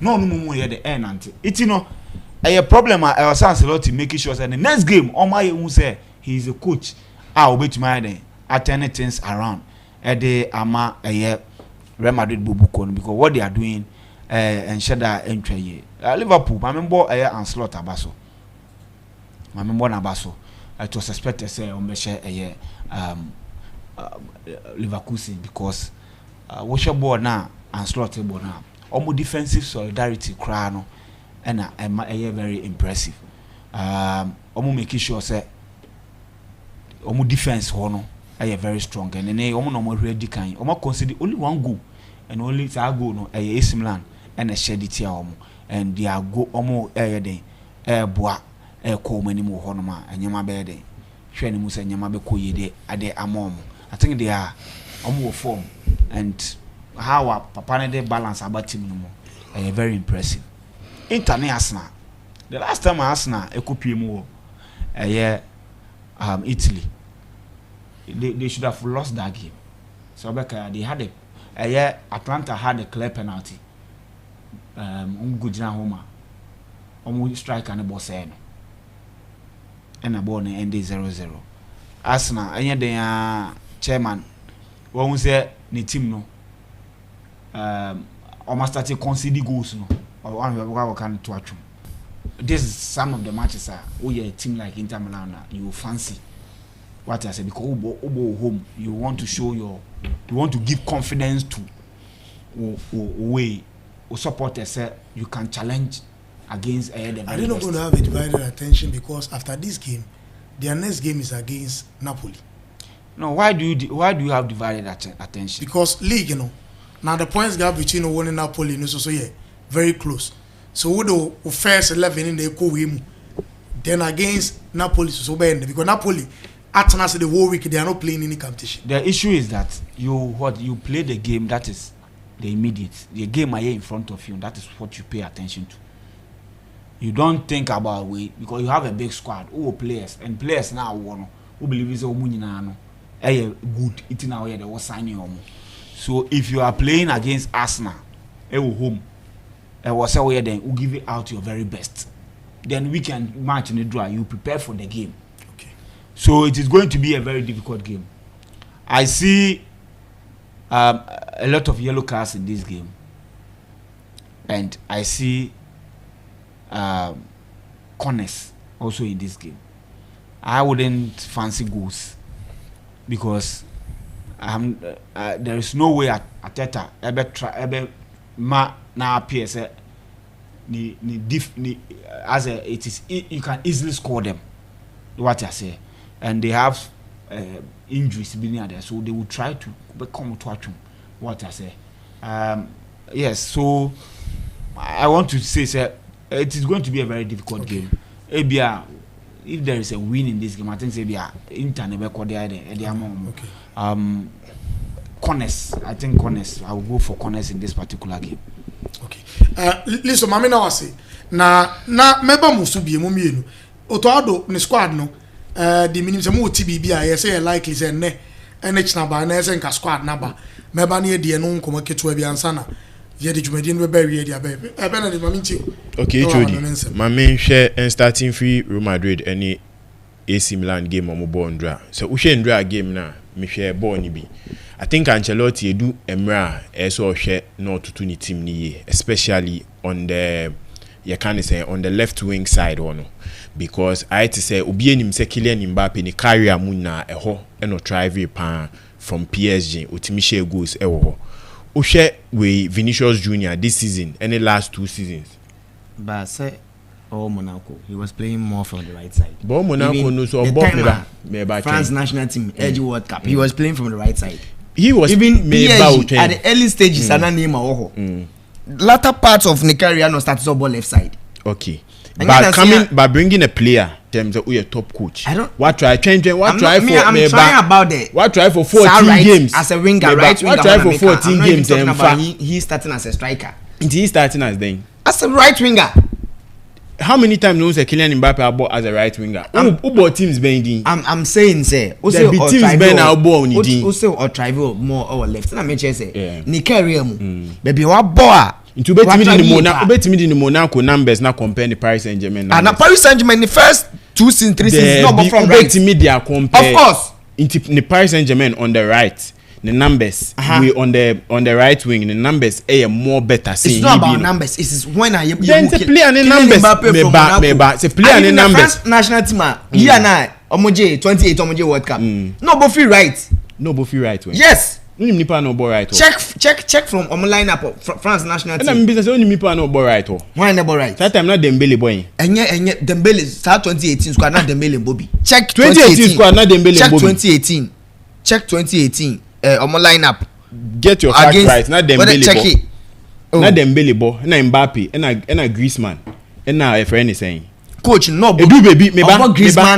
here the end nante. It's a problem. I was Ancelotti making sure that the next game on my own say he is a coach. I will bet my attending things around at the ama Real Madrid Bubukon because what they are doing and Shada entry Liverpool. I remember Ancelotti Abaso. I remember Nabaso. It was expected say on Leverkusen because what's your board now Ancelotti board now. Almost defensive solidarity crano and very impressive. Almost making sure say almost defense hono very strong and then almost ready kind. Almost consider only one goal and only that goal no AC Milan and a shed it here and they are go almost boa call many more honoma and Yama Bede. Shani Musa and Yama Bekoye de Ade Amom. I think they are more form and how a papa de balance about team no more. Very impressive. International. The last time I asked a copy more Italy. They should have lost that game. So they had Atlanta had a clear penalty. Gujina Homa. Strike and the boss and a ball and 0-0. Arsenal, and the chairman, one say the team no. Almost started conceding goals no. Or one can to watch. This is some of the matches a team like Inter Milan you fancy. What I say because Obo home you want to show you want to give confidence to way or supporters say you can challenge against the are they not going to have a divided attention because after this game their next game is against Napoli? No, why do you have divided attention? Because league, now the points gap between one and Napoli is also very close. So who the first 11 in the co-win then against Napoli so bad because Napoli at the whole week they are not playing any competition. The issue is that you play the game that is the immediate. The game are here in front of you and that is what you pay attention to. You don't think about weight because you have a big squad who players and players now who believe is good eating away they was signing. So if you are playing against Arsenal home was say then we'll give it out your very best. Then we can match in the draw. You prepare for the game. Okay. So it is going to be a very difficult game. I see a lot of yellow cards in this game, and I see corners also in this game. I wouldn't fancy goals because there is no way Ateta ever now appears as it is you can easily score them. What I say, and they have injuries being there, so they will try to come to watch them. What I say, yes. So I want to say, sir, it is going to be a very difficult game. Ebia, if there is a win in this game, I think Ebia Inter never call the idea. Corners, I think corners. I will go for corners in this particular game. Okay. Listen, mami na wase na meba musu bi emu mienu. Otoado ne squad no the minimum se mo TBB a ye say likely say ne china ba na say nka squad na ba meba na ye de no nkomo keto bi ansa na ye de dwumadi no be wie dia be na de mami nti. Okay, Chodi. Mami hwe and starting free Real Madrid any AC Milan game omo ball ndra. So wo hwe ndra game na me hwe ball ni bi. I think Ancelotti do emra also share not to ni team ni especially on the on the left wing side one because I to say obi enim say Kylian Mbappe ni career mu na eho e no drive pan from PSG otimi share goals ewo o share with Vinicius Junior this season any last 2 seasons but say Monaco he was playing more from the right side but Monaco no so France national team Edge World Cup he was playing from the right side. He was even PSG at the early stages latter parts of the career no started up left side. Okay. But coming by bringing a player terms of your top coach. I don't what try change what try for I'm trying about that. What try for 14 games as a winger right winger. What try for 14 games and he's starting as a striker. He's starting as then as a right winger. How many times knows Kylian Mbappe bought as a right winger? Who bought teams bending? I'm saying say there be teams bend now ball on the also or travel more or left. Na me say ni career mu. Baby wa boa. Into bet me the Monaco numbers now compare the Paris Saint-Germain numbers. And Paris Saint-Germain the first 2 seasons 3 seasons not from right. Bet me they compare. Of course. Into the Paris Saint-Germain on the right. The numbers we on the right wing the numbers more better. It's not about numbers. It is when I then to play any numbers. Meba. To play any numbers. France national team here now. Omoje 28 Omoje World Cup. No but free right. No but free right. Yes. No nipa no ball right. Check from line up France national team. And I'm business only nipa no ball right. Why no ball right? That time not Dembele boy. Enye Dembele start 2018 squad not Dembele Bobby. Check 2018 squad not Dembele Bobby. Check 2018. Line up. Get your fact right. Not Dembele ball. Not Dembele ball. Na Mbappe. Na Griezmann. Na a friend is saying. coach no Edu baby me ba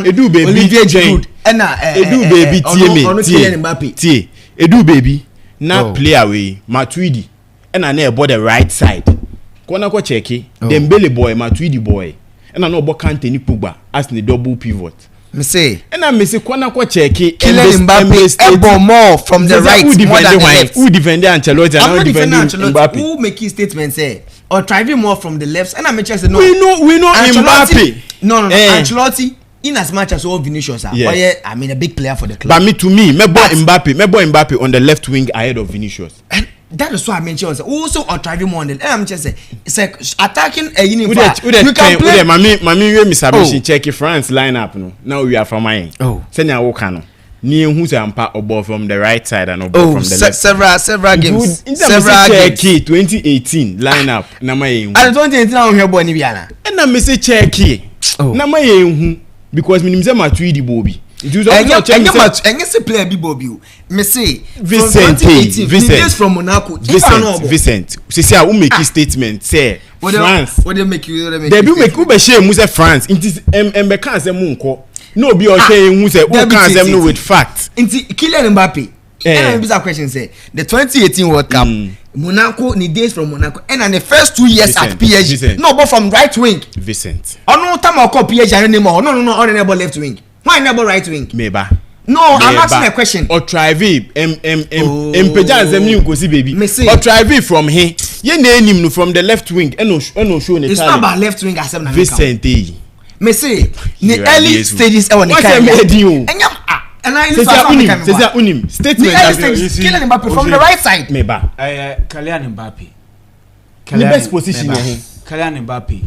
Edu baby Olivier Giroud Edu baby tie Edu baby na play away Matuidi na ebo the right side kona ko check Dembele boy Matuidi boy na no bo Kante ni Pogba as the double pivot me say na me say kona ko check Kylian Mbappe ebo more from the right more than the left. Who defend Ancelotti and who defend Mbappe? Who make his statement say or driving more from the left? And I make say no. We know Mbappe. No. Ancelotti in as much as all Vinicius are. Yeah. I mean a big player for the club. But me boy Mbappe on the left wing ahead of Vinicius. And that is why I mentioned also or driving more on the. And I'm just say it's like attacking a uniform. You can play. Mami we submission check France lineup no. Now we are from mine. Senya wo ka no. Ni who's ampa obo from the right side and obo from the left. Several games. Several games. 2018 lineup na my hu. And 2018 na hwe boy ni bia na. And na me say check na my hu because me say Matuidi Bobby. Enye se player bi Bobby o. Me say Vincent from Monaco. Vincent. Say who make statement say France. What they make you they be make who be shame mu say France. It is embe kan say mu nko. No be o say who say who can say no with fact. Inti Kylian Mbappe. And this question say the 2018 World Cup Monaco ni days from Monaco and the first 2 years at PSG. No, but from right wing. Vincent. Oh no, time I call PSG anymore. No, on the left wing. Why never right wing? Meba. No, I'm asking a question. Or try v Mpeja Zemni Nkosi baby. Or try v from here. Ye name no from the left wing. No show ne. It's not about left wing as Vincent. Me say the early stages when what's a medio? And I unim statement Kylian Mbappe from the right side. Meba. Kylian Mbappe. The best position Kylian Mbappe.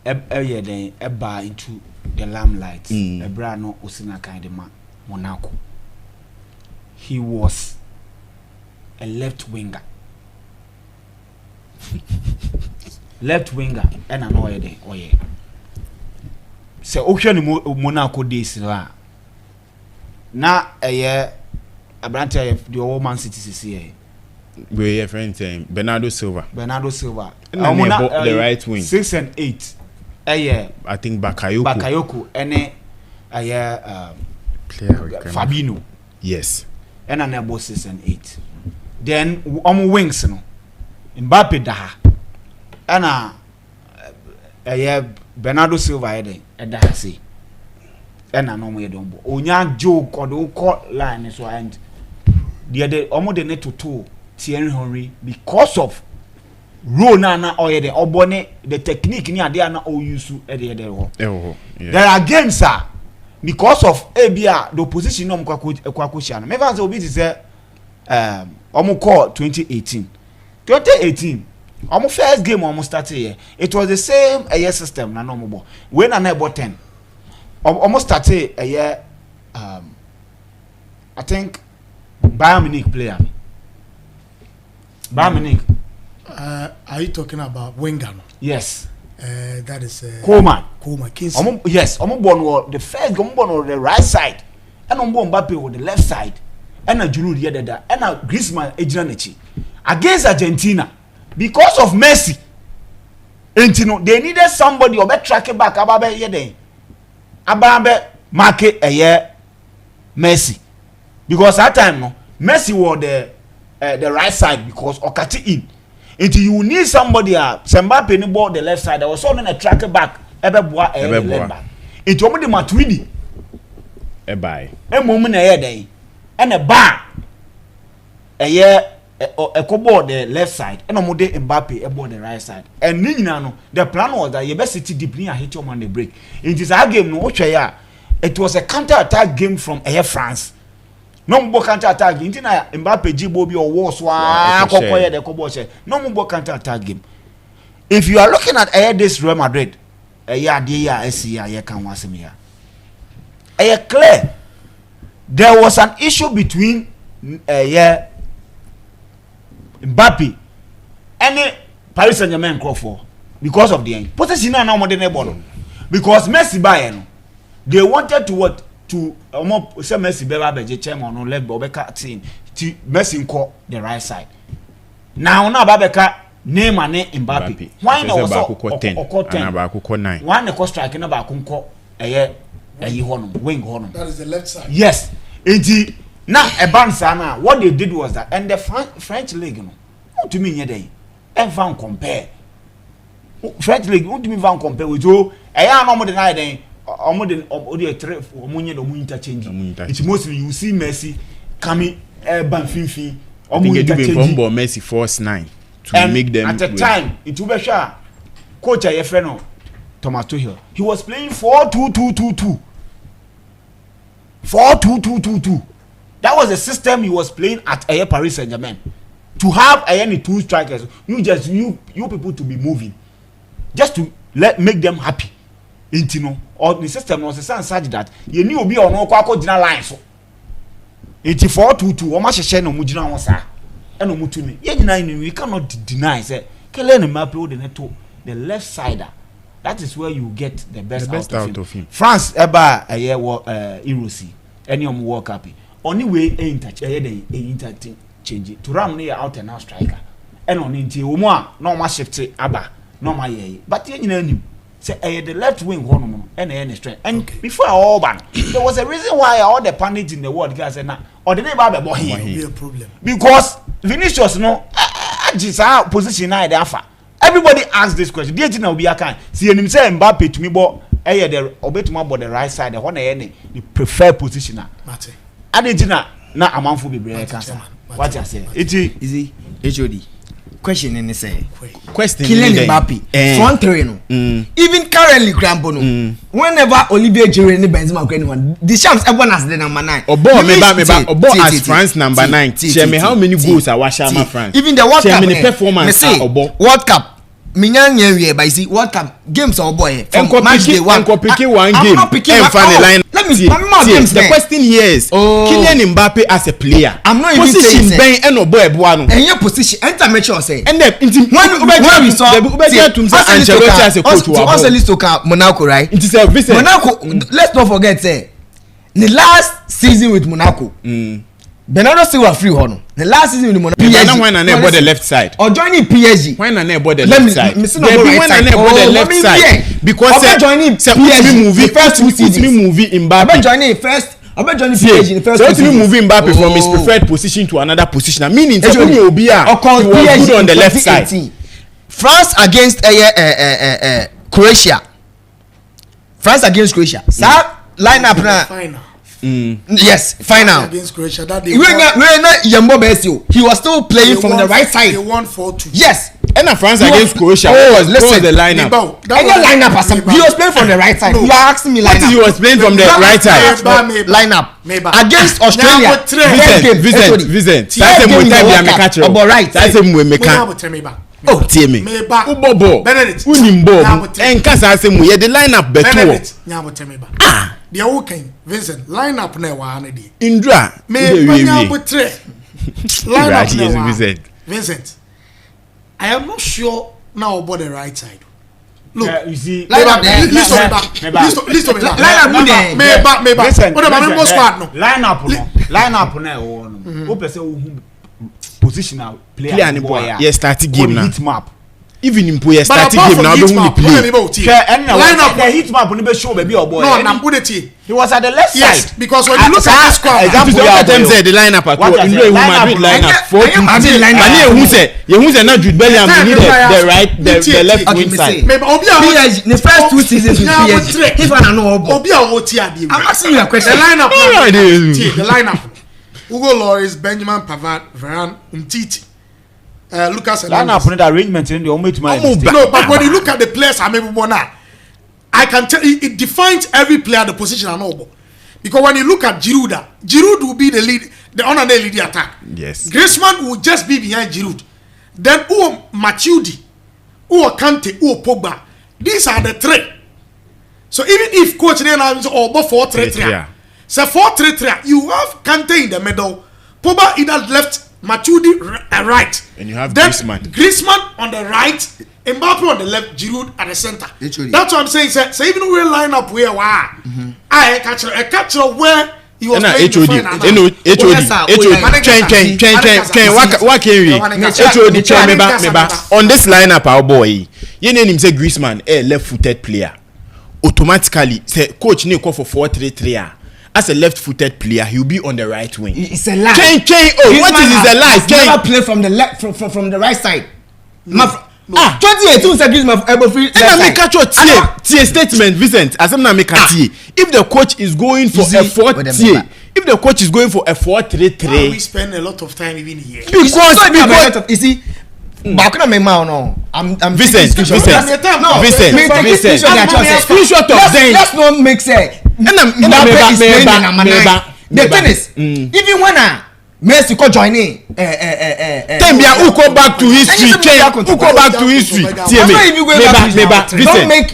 Then eba into the limelight. Ebra no osina kind ma Monaco. He was a left winger. Left winger and an oye. Se ohwe ni Monaco days la. Na abrante the old Man City CC. We your friend Bernardo Silva. The right wing. 6 and 8. I think Bakayoko ene Fabinho. Yes. And an about 6 and 8. Then wings no. Mbappe daha. And Bernardo Silva ede daha say. And I know me don't bo. Onya joke or the call line so and the almost the net to 2 Thierry Henry because of role na or the obone the technique ni ade na o use e de there are games because of abia the opposition no kwako sha no me fan say obi ti say omo call 2018 omo first game omo start here it was the same system na no mo when na about 10 almost started a year I think Bayern Munich player. Bayern Munich. Are you talking about winger? Yes. That is Coleman. Yes. Born the first born on the right side, and Mbappe on the left side, and a Giroud the other, and a Griezmann ejinanechi against Argentina because of Messi. And you know they needed somebody or better track it back about here. Ababe market a year Messi because that time no Messi was the right side because Okati in until you need somebody Mbappe ni ball the left side there was someone a track back ebeboa left back into omo de Matuidi e buy e mom na here den and a bar a year a ball the left side and omo de Mbappe ball the right side and ni nyina no the plan was that you best sit deep near hit your man the break it is a game no hwe it was a counter attack game from France no mo counter attack game na Mbappe jibo bi owo so akokoye the kobo che no mo counter attack game if you are looking at this Real Madrid ade kan wasem ya clear there was an issue between Mbappe and Paris Saint-Germain Crawford because of the end. Position now more than a ball. Because Messi Bayern, they wanted to say Messi Beba chairman on left Bobeka team to Messi call the right side. Now Babeka Neymar ne Mbappe. Why na was oko 10 and oko 9. One the strike na ba kunko honum wing honum. That is the left side. Yes. Enti na ebansa na what they did was that and the French league no. To me nyede enfa compare. French league what do me van compare with you? No more than I den omo de three omo nye omo interchange. It's mostly you see Messi coming ban finfin omo interchange. Messi force 9 to and make them at the time it will be sure coach Ayefreno Thomas Tuchel he was playing 4-2-2-2-2 4-2-2-2-2. That was the system he was playing at Paris Saint-Germain to have any two strikers you people to be moving just to make them happy. Intino or the system was such that you knew obi ono kwa akogina line so 8422 o ma hyehyɛ no mugina won sa e no mutumi ye nyina ni we cannot deny say Kylian Mbappe o de neto the left sider that is where you get the best out of him. France eba Erosi any World Cup only way interchange to ram near out and now striker and on into omo a no ma shift aba no ma ye but ye nyina nim say the left wing one and strength and before all ban there was a reason why all the pundits in the world guys said na or the neighbor be a problem because Vinicius no just position na dey afa everybody ask this question dey na obi aka see enim say Mbappe to me bo the obetuma about the right side the one the preferred positioner mate adina na amanfo bebre ka what you say it is HOD question in the say question Kylian Mbappe front three no even currently Crampo no whenever Olivier Giroud and Benzema or anyone the champs everyone has the number 9 obo as France number 9 tell me how many goals are Washama France even the World Cup many performance obo World Cup minyan we by see World Cup games or boy from match day one game and final line let me games the question here is Kylian Mbappe as a player I'm not even saying ben and obo eboa no and your position enter make sure say and when we saw Ancelotti as a coach also list to Monaco right it is a visit Monaco let's not forget say the last season with Monaco Bernardo Silva free hono. The last season in Monaco. PSG. When I never the left side. Or joining PSG. When I never the left side. When I never the left side. Because joining PSG movie first two seasons. Movie Mbappe. Joining first. I'm joining PSG in the first. So let me move Mbappe from his preferred position to another position. Meaning he was good on the left side. France against Croatia. France against Croatia. That lineup now. Yes, final against Croatia that day. He was still playing from the right side. They won 4-2. Yes, and France against Croatia. Listen, the lineup. He was playing from the right side. You are asking me lineup. He was playing from the right side. Lineup against Australia. Vincent. That's a right. That's a oh, tell me. Ubobo. Unimbo. And Kasa say we the lineup beto. Ah, the okay. Vincent lineup na wa na di. Indra. Me lineup Vincent. Vincent. I am not sure now about the right side. Look, you see, lineup no. Who person positional player boy. Yes, starting game now. Heat map. Even in player starting game now don't only play. Lineup the heat map no be show baby or boy. No, na put it. He was at the left side. Yes, because when you look at the squad, example them say the lineup at Madrid lineup 4-2. Who say na Jude Bellingham need the left wing side. Maybe PSG the first two seasons with PSG. If I know Obi a oti ade. I'm asking you a question. The lineup. Hugo Lloris, Benjamin Pavard, Varane, Umtiti, Lucas Hernandez. Lineup the arrangement in the almost no, but when you look at the players I'm able to I can tell you it defines every player the position I know. Because when you look at Giroud will be the lead, the honorary lead attack. Yes. Griezmann will just be behind Giroud. Then Matuidi, Kante, Pogba. These are the three. So even if coach Nena or 4-3-3. So 4-3-3, you have Kante in the middle, Pogba in the left, Matuidi right. And you have then Griezmann on the right, Mbappe on the left, Giroud at the center. Literally. That's what I'm saying. So even we line up where I catch where He was na playing HOD before Nana. What can we HOD train meba on this lineup our boy you name him say Griezmann left-footed player automatically say coach need call for 4-3-3 as a left-footed player he will be on the right wing. It's a lie. What is a lie? Never play from the left from the right side. 2018 Griezmann able free. And I make a statement, Vincent. As I'm not make a if the coach is going for a 4-3, if the coach is going for a 4-3-3, we spend a lot of time even here. Because you see. But I'm Vincent. Screenshot of them. Let's not make sense. The thing is, even when Messi could join in, Tembia who go back to history. Who go back to history. Don't make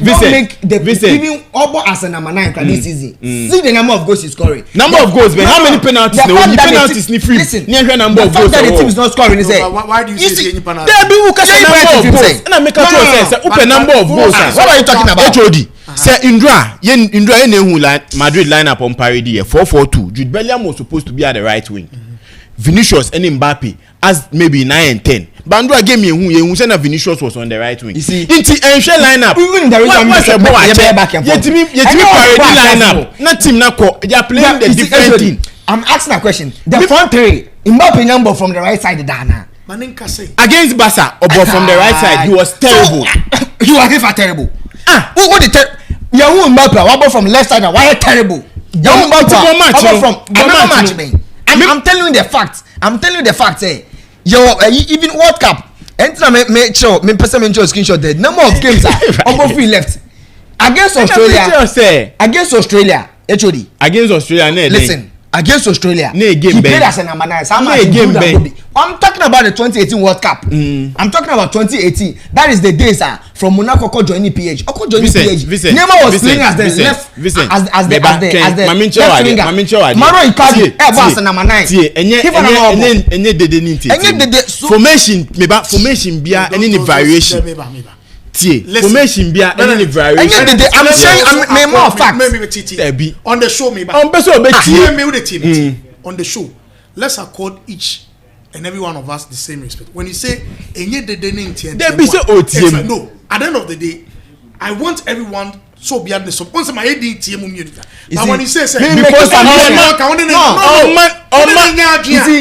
the even Obo as a number 9 this season. See the number of goals he's scoring. Number of goals, man. How many penalties? Penalties ni free. Listen, number of goals. The team is not scoring. Why do you say any penalty? There be who catch number of goals. And I make a choice. Say open number of goals. What are you talking about? HOD. Say Indra who Madrid lineup on parody 4-4-2. Jude Bellingham was supposed to be at the right wing. Vinicius and Mbappe as maybe 9 and 10. Bandua gave me who said that Vinicius was on the right wing. You see, into ensure lineup. Even the reason back and forth. Lineup. Not team na ko. They are playing the different team. I'm asking a question. The front three, Mbappe number from the right side, Dana. Against Barca, or from the right side, he was terrible. He was terrible. Who the Yahoo Mbappe? What from left side? Why terrible? Yahoo Mbappe from another match, man. I'm telling you the facts. Even World Cup. Enter make sure me person mention screenshot the number of games are free left against Australia. Against Australia, HOD. Against Australia, listen. Against Australia, he played as a number 9. I'm talking about the 2018 World Cup. I'm talking about 2018. That is the days from Monaco joining PH. Neymar was playing as the left, as the left winger. Maro Icardi as a number 9. Formation bia any variation. Formation bia any variation. I'm saying I'm more facts. On the show, maybe. On the show, let's accord each and every one of us the same respect. When you say no, at the end of the day, I want everyone so beyond the sub. Once my head but when you say because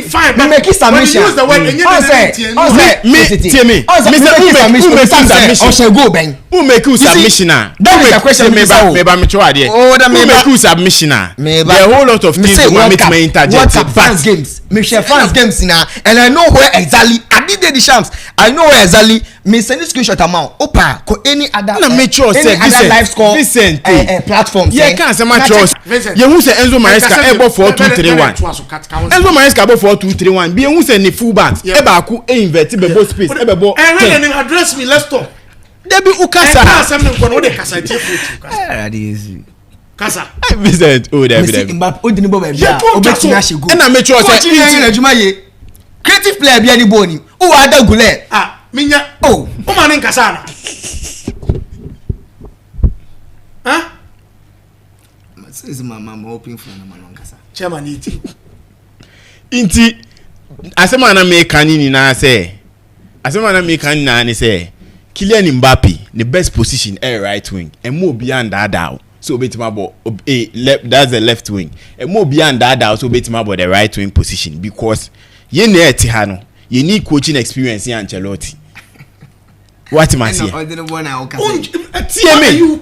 fine, but when you use the word who make you submission? That is the question. There are a whole lot of things you want me to interject. France games, France games now, and I know where exactly. I did the shams. I know where exactly. Me send this screenshot amount. Opa, any other live score platform. Yeah, can't say my choice. You who say Enzo Maresca able 4-2-3-1. Enzo Maresca able 4-2-3-1. Be who say ni fullback. Eba ku invert be both space. Eba bo. And address me. Let's talk. There be ukasa. Kasa. Vincent, oh there be there. Mbappe o dinibo be bia. And I make sure say creative player bi ani boni. O ada gule. Minya. O man nkasa na. Is my mama hoping for na nkasa. Chairman iti. Inti asema na me kanini na say. Asema na me kanini na ni say. Kylian Mbappe, the best position air right wing, and more beyond that out. So betimabo that's the left wing, and more beyond that out. So betimabo the right wing position because you need Tihano, you need coaching experience in Ancelotti. What am I saying? You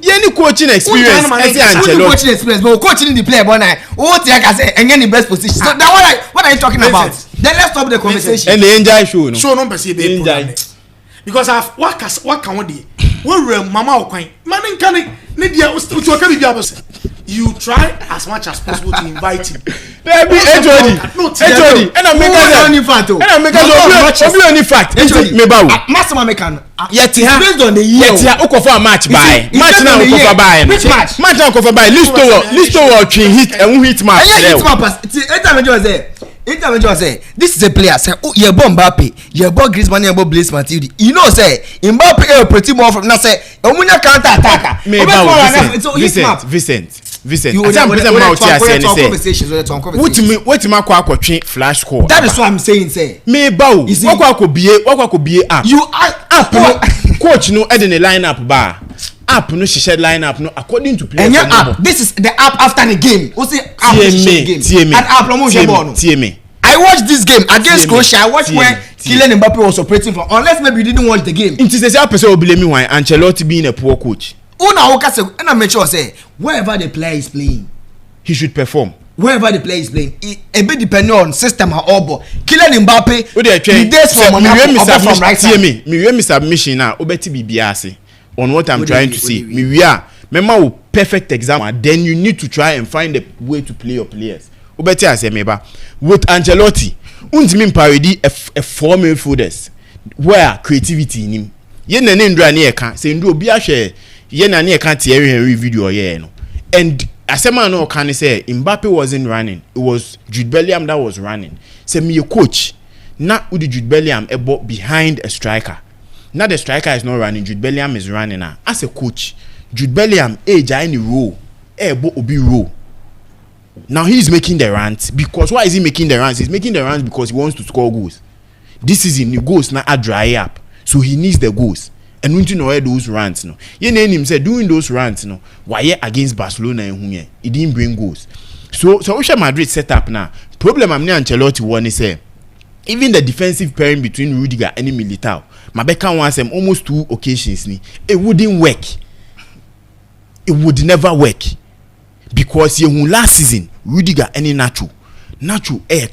need coaching experience. Coaching experience, but coaching the player, but what I say, and any best position. So that what are you talking about? Then let's stop the conversation. And the enjoy show, show no be because I've what can we do? Where mama okwan man can you try as much as possible to invite him. There be HOD and I make fact maximum mekan yet based on the year for match by match now which match now by list hit and hit match this is a player say oh your bomb Mbappe your ball Griezmann your ball Blaise Matuidi you know say Mbappe pretty more from now say omunya counter attacker Vincent Vincent, you I'm present mouth here say conversations. What my kwakotwe flash score. That is what I'm saying, say. Me bow. Wakwa bie app. You are coach no e the lineup ba. App no she lineup no according to players. And app, this is the app after the game. What's the app game? And app promotion. I watched this game against Croatia. I watched where Kylian Mbappe was operating from. Unless maybe you didn't watch the game. It is a person who blame me why Ancelotti being a poor coach. Una Oka say, and I make sure say wherever the player is playing, he should perform. Wherever the player is playing, it be depending on system or all. Kylian Mbappe, he days from right side. Me submission now. Obeti bibiase on what I'm trying to say. Me remember perfect example. Then you need to try and find a way to play your players. Obeti ase meba with Ancelotti. Untimi parody a four midfielders where creativity in him. Ye na ndra na ye ka say ndu obi ahwe ye na ye ka Thierry Henry video ye no. And asema no can say Mbappe wasn't running. It was Jude Bellingham that was running. Say me a coach. Na udi Jude Bellingham ebo behind a striker. Now the striker is not running, Jude Bellingham is running now. As a coach, Jude Bellingham in the row. Ebo obi row. Now he's making the runs because why is he making the runs? He's making the runs because he wants to score goals. This season the goals now are dry up, so he needs the goals. And we know where those runs no. Ye name him say doing those runs no. Why against Barcelona and Hunya, he didn't bring goals. So Madrid set up now. Problem I'm near Ancelotti one say even the defensive pairing between Rudiger and Militao, Mabeka wants them almost 2 occasions ni. It wouldn't work. It would never work. Because last season Rudiger and Nacho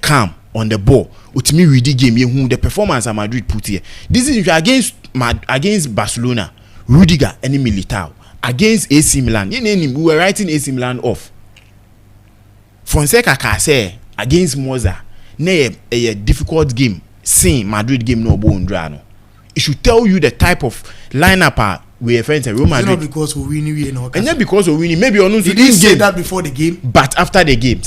calm on the ball. Ultimately Rudiger game the performance at Madrid put here. This is against Barcelona, Rudiger and Militao. Against AC Milan, we were writing AC Milan off. Fonseca can say against Moza, a difficult game. Seeing Madrid game no bondrano. It should tell you the type of lineup we are friends at Real Madrid. It's not because we win, and not because we win. Maybe on did he say that before the game? But after the game,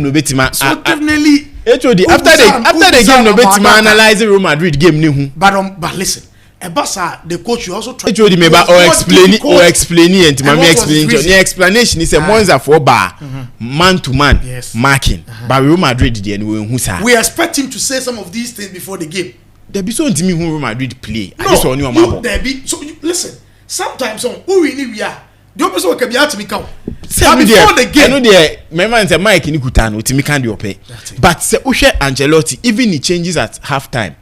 no betima. So definitely. After the game, no betima analyzing Real Madrid game. But listen. The coach you also try to explain it. The explanation is a Monza for bar man to man marking. But Real Madrid we expect him to say some of these things before the game. There be so intimi who Real Madrid play. No, there be so listen. Sometimes who really we are. The opposite can be out to me count. Before the game, I know there. Remember, say Mike ni kutano timi can do pay. But say Ushe Ancelotti even he changes at halftime.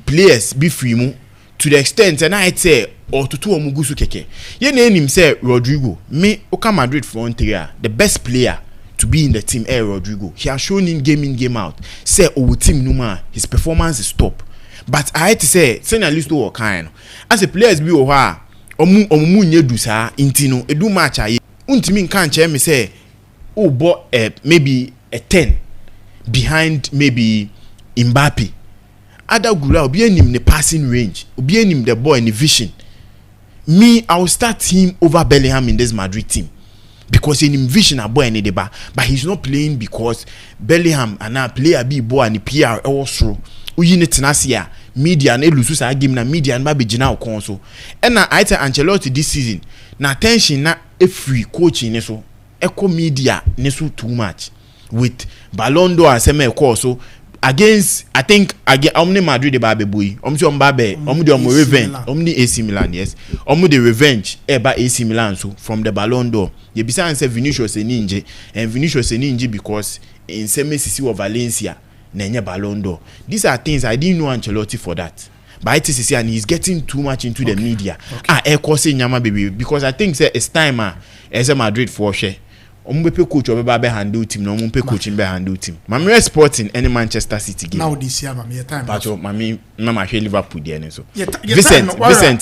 Players be free mu to the extent and I say or to two omugusu keke. Ye name him say Rodrigo. Me Oka Madrid front three the best player to be in the team Rodrigo. He has shown in game out. Say team numa his performance is top. But I had to say at least to kind. As a players be oha omu nyedu sa intino edu match aye. Untimi kan che me say maybe a 10 behind maybe Mbappe. Ada Gula obi enim the passing range, obi enim the ball in the vision. Me, I will start him over Bellingham in this Madrid team because in vision a boy any deba, but he's not playing because Bellingham and a player be boy and the PR also. Uyi ne tenasia media na elusu sa game na media na be gina okonso. And na I tell Ancelotti this season na attention na free coaching ne so eco media ne so too much with Ballon d'Or aseme so against I think again omni Madrid de babe boy omti ombabe omdi revenge omni AC Milan yes omdi revenge eba AC Milan so from the Ballon d'Or ye bisa say Vinicius eninje and Vinicius eninje because in same sisi of Valencia na nye Ballon d'Or. These are things I didn't know Ancelotti for that, but it is and he's getting too much into the media nyama baby because I think say it's time as a Madrid for share ombepe coach obeba be handle team no ombepe coaching be handle team mama Sporting any Manchester City game now this year mama time but mama hwe Liverpool there so Vincent men in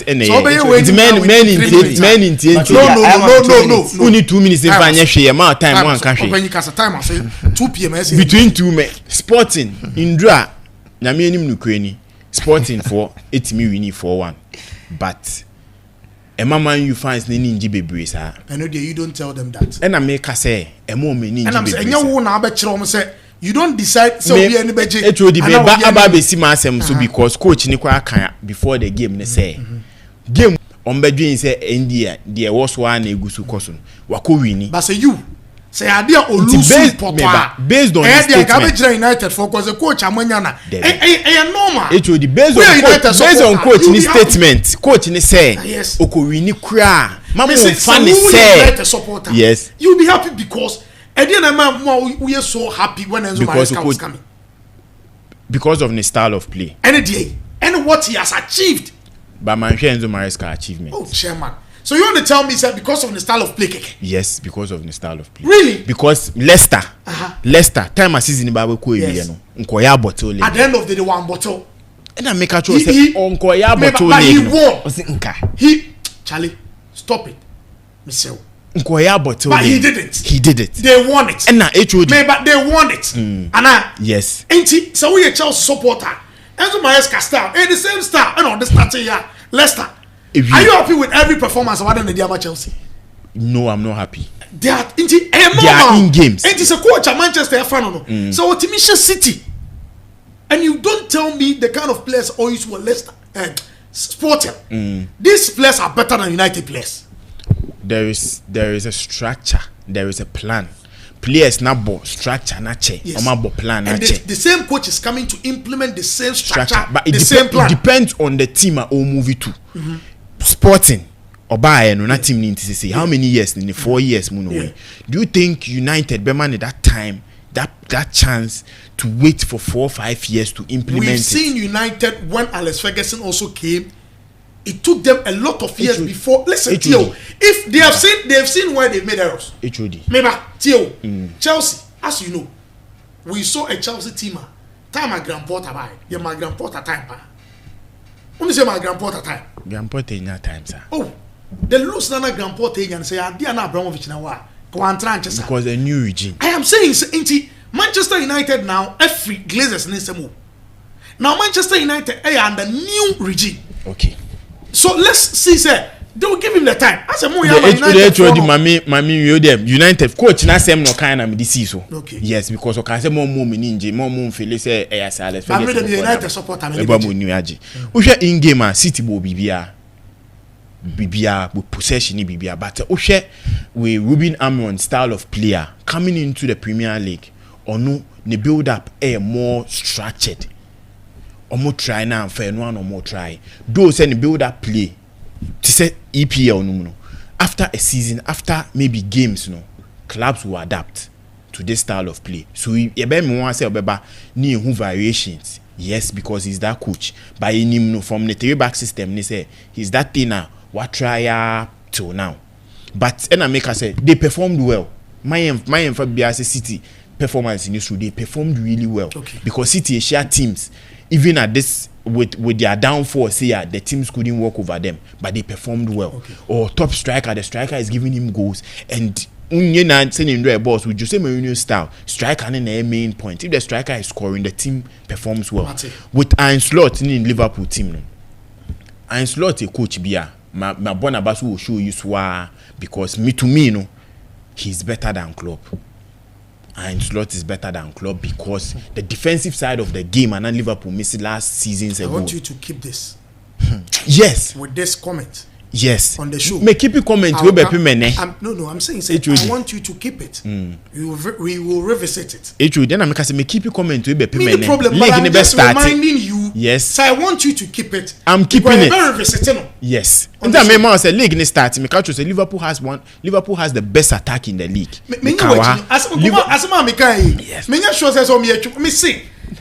no only 2 minutes in fanya hwe ma time one can hwe when you cast time say 2 p.m. between 2 men Sporting Indra nyame enim nukrani Sporting for 8 win 4-1 but Man you fans ni ninji bebre sa. I know you don't tell them that. And I make say emo me ninji bebre. And I'm saying you na be kire say you don't decide so we any beje. It will be aba be si ma asem so because coach ni kwa kan before the game ne say game Ombedwin say India there was one egusu koso wako wini but say you say idea or lose based on the statement United for cause the coach amanya na normal it will be based on coach ni statement coach ni say oko wini kra mama fan say yes you be happy because we are so happy when Enzo Maresca was coming because of the style of play and what he has achieved. But man, Enzo Maresca achievement. Oh, chairman. So you want to tell me, sir, because of the style of play? Yes, because of the style of play. Really? Because Leicester, time a season Bible ko ewie no. Nkoya bottle. At the end of the day, one bottle. And I make a choice. Nkoya bottle. But he won. Charlie, stop it, Mister. Nkoya bottle. But he did it. He did it. They won it. And now HOD. But they won it. And yes. Ain't he? So we a Chelsea supporter. Enzo Maresca style, the same style. You know, the starting here, Leicester. Are you happy with every performance of the other Chelsea? No, I'm not happy. They are in games. And it's a coach at Manchester fan. So Timisha City, and you don't tell me the kind of players always were Leicester and Sporting. These players are better than United players. There is a structure. There is a plan. Players na ball structure na che. Plan na che. The same coach is coming to implement the same structure, but same plan. It depends on the team or movie too. Sporting Obaye no na team ni say how many years in 4 years do you think United be man at that time that chance to wait for 4 or 5 years to implement? We've seen United when Alex Ferguson also came. It took them a lot of years before. Listen, Theo, if they have seen where they made errors. Maybe Theo, Chelsea, as you know, we saw a Chelsea team. Time my grandpa buy. Yeah, my grandpa time. When you say my grandpa time, grandpa in time, sir. Oh, the lose na grandpa thing and say, "I na Abramovich na wa." Because a new regime. I am saying, Manchester United now, every Glazers needs to move. Now Manchester United are under new regime. Okay. So let's see, sir. They will give him the time. I said, United coach na sem no kind of this so. Okay. Yes, because okay say more ninja, more feel say Alex. I'm ready to be United supporter. We share in game City bo bibia with possession bibia, but we share with Ruben Amorim style of player coming into the Premier League or no the build up more structured. Or more try now, fair one or more try. Those and build up play. To say EPL no. After a season, after maybe games, clubs will adapt to this style of play. So you me want say obeba ni who variations. Yes, because he's that coach. But him from the 3-back system, they say he's that thing now. What try till now. But and I make us say they performed well. My for BRC City performance in this they performed really well. Okay. Because City share teams. Even at this with their downfall, the teams couldn't walk over them, but they performed well. Okay. Or top striker, the striker is giving him goals, and sending a boss with Jose Mourinho style. Striker in the main point. If the striker is scoring, the team performs well. With Arne Slot in Liverpool team, Arne Slot a coach bia. My Bonabasu will show you swa because to me, he's better than Klopp. And Slot is better than Klopp because the defensive side of the game and Liverpool missed last season's ago. I want you to keep this. Yes. With this comment. Yes. On the show. May keep it comment. No, I'm saying I want you to keep it. We will revisit it. Then I'm say may keep it comment. The problem, but I'm just reminding you. Yes. So I want you to keep it. I'm keeping it. Revisiting. Yes. And that may man say league in start. Me catch say Liverpool has the best attack in the league.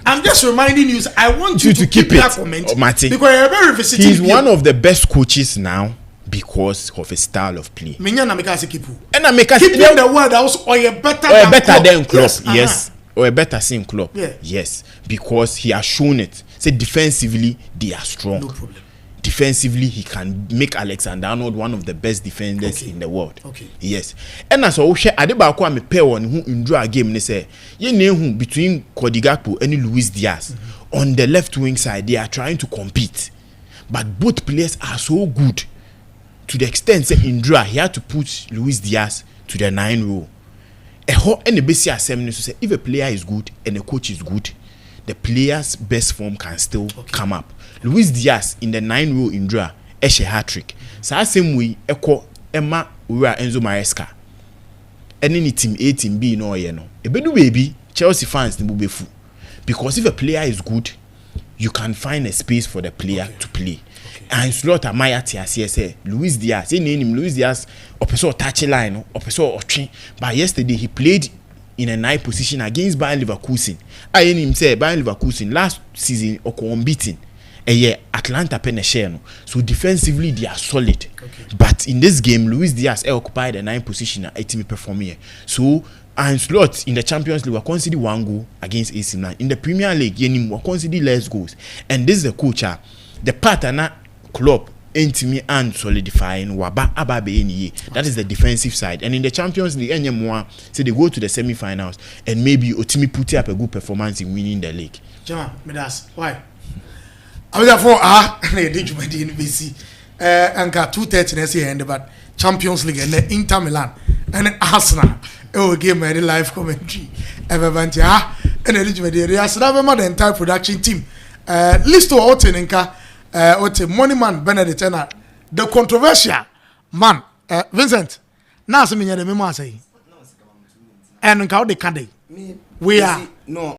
I'm just reminding you. I want you to keep that comment because he's one of the best coaches now because of his style of play. And I make the word also or better than Klopp. Yes. Or a better same Klopp. Yes, because he has shown it. Say defensively they are strong. No problem. Defensively, he can make Alexander-Arnold one of the best defenders in the world. Okay. Yes. And as I share, Adebayo am pair one who enjoy a game. They say, between Cody Gakpo and Luis Diaz on the left wing side, they are trying to compete, but both players are so good to the extent that Indra he had to put Luis Diaz to the 9 row. And the basic assembly to say if a player is good and the coach is good, the player's best form can still come up. Luis Diaz in the 9 row Indra ɛhyɛ hat-trick saa asɛm wei ɛkɔ ɛma owura Enzo Maresca ɛne ne team A team B no ɔyɛ no ebedu baby Chelsea fans ne bubefu because if a player is good you can find a space for the player to play. And slot amaya tiasie say Luis Diaz Luis Diaz opeso touch line opeso otwe but yesterday he played in a 9 position against Bayern Leverkusen. I him say Bayern Leverkusen last season oko unbeaten Atlanta share no. So defensively they are solid. But in this game Luis Diaz occupied the 9 position at team performing. So and slot in the Champions League were considered 1 goal against AC Milan. In the Premier League yenim were considered less goals. And this is the coach the partner club intimi and solidifying waba ababe eniye. That is the defensive side. And in the Champions League enyemwa say they go to the semi-finals and maybe Otimi put up a good performance in winning the league. Jama, medas why? I was therefore na dey juma di NBC anka 2:30 next year end but Champions League and Inter Milan and Arsenal game my live commentary everbanti and dey juma di Arsenal member the entire production team list to out nka ote money man Benedict and the controversial man Vincent na se me nyere me mo asai and nka o de kade we are no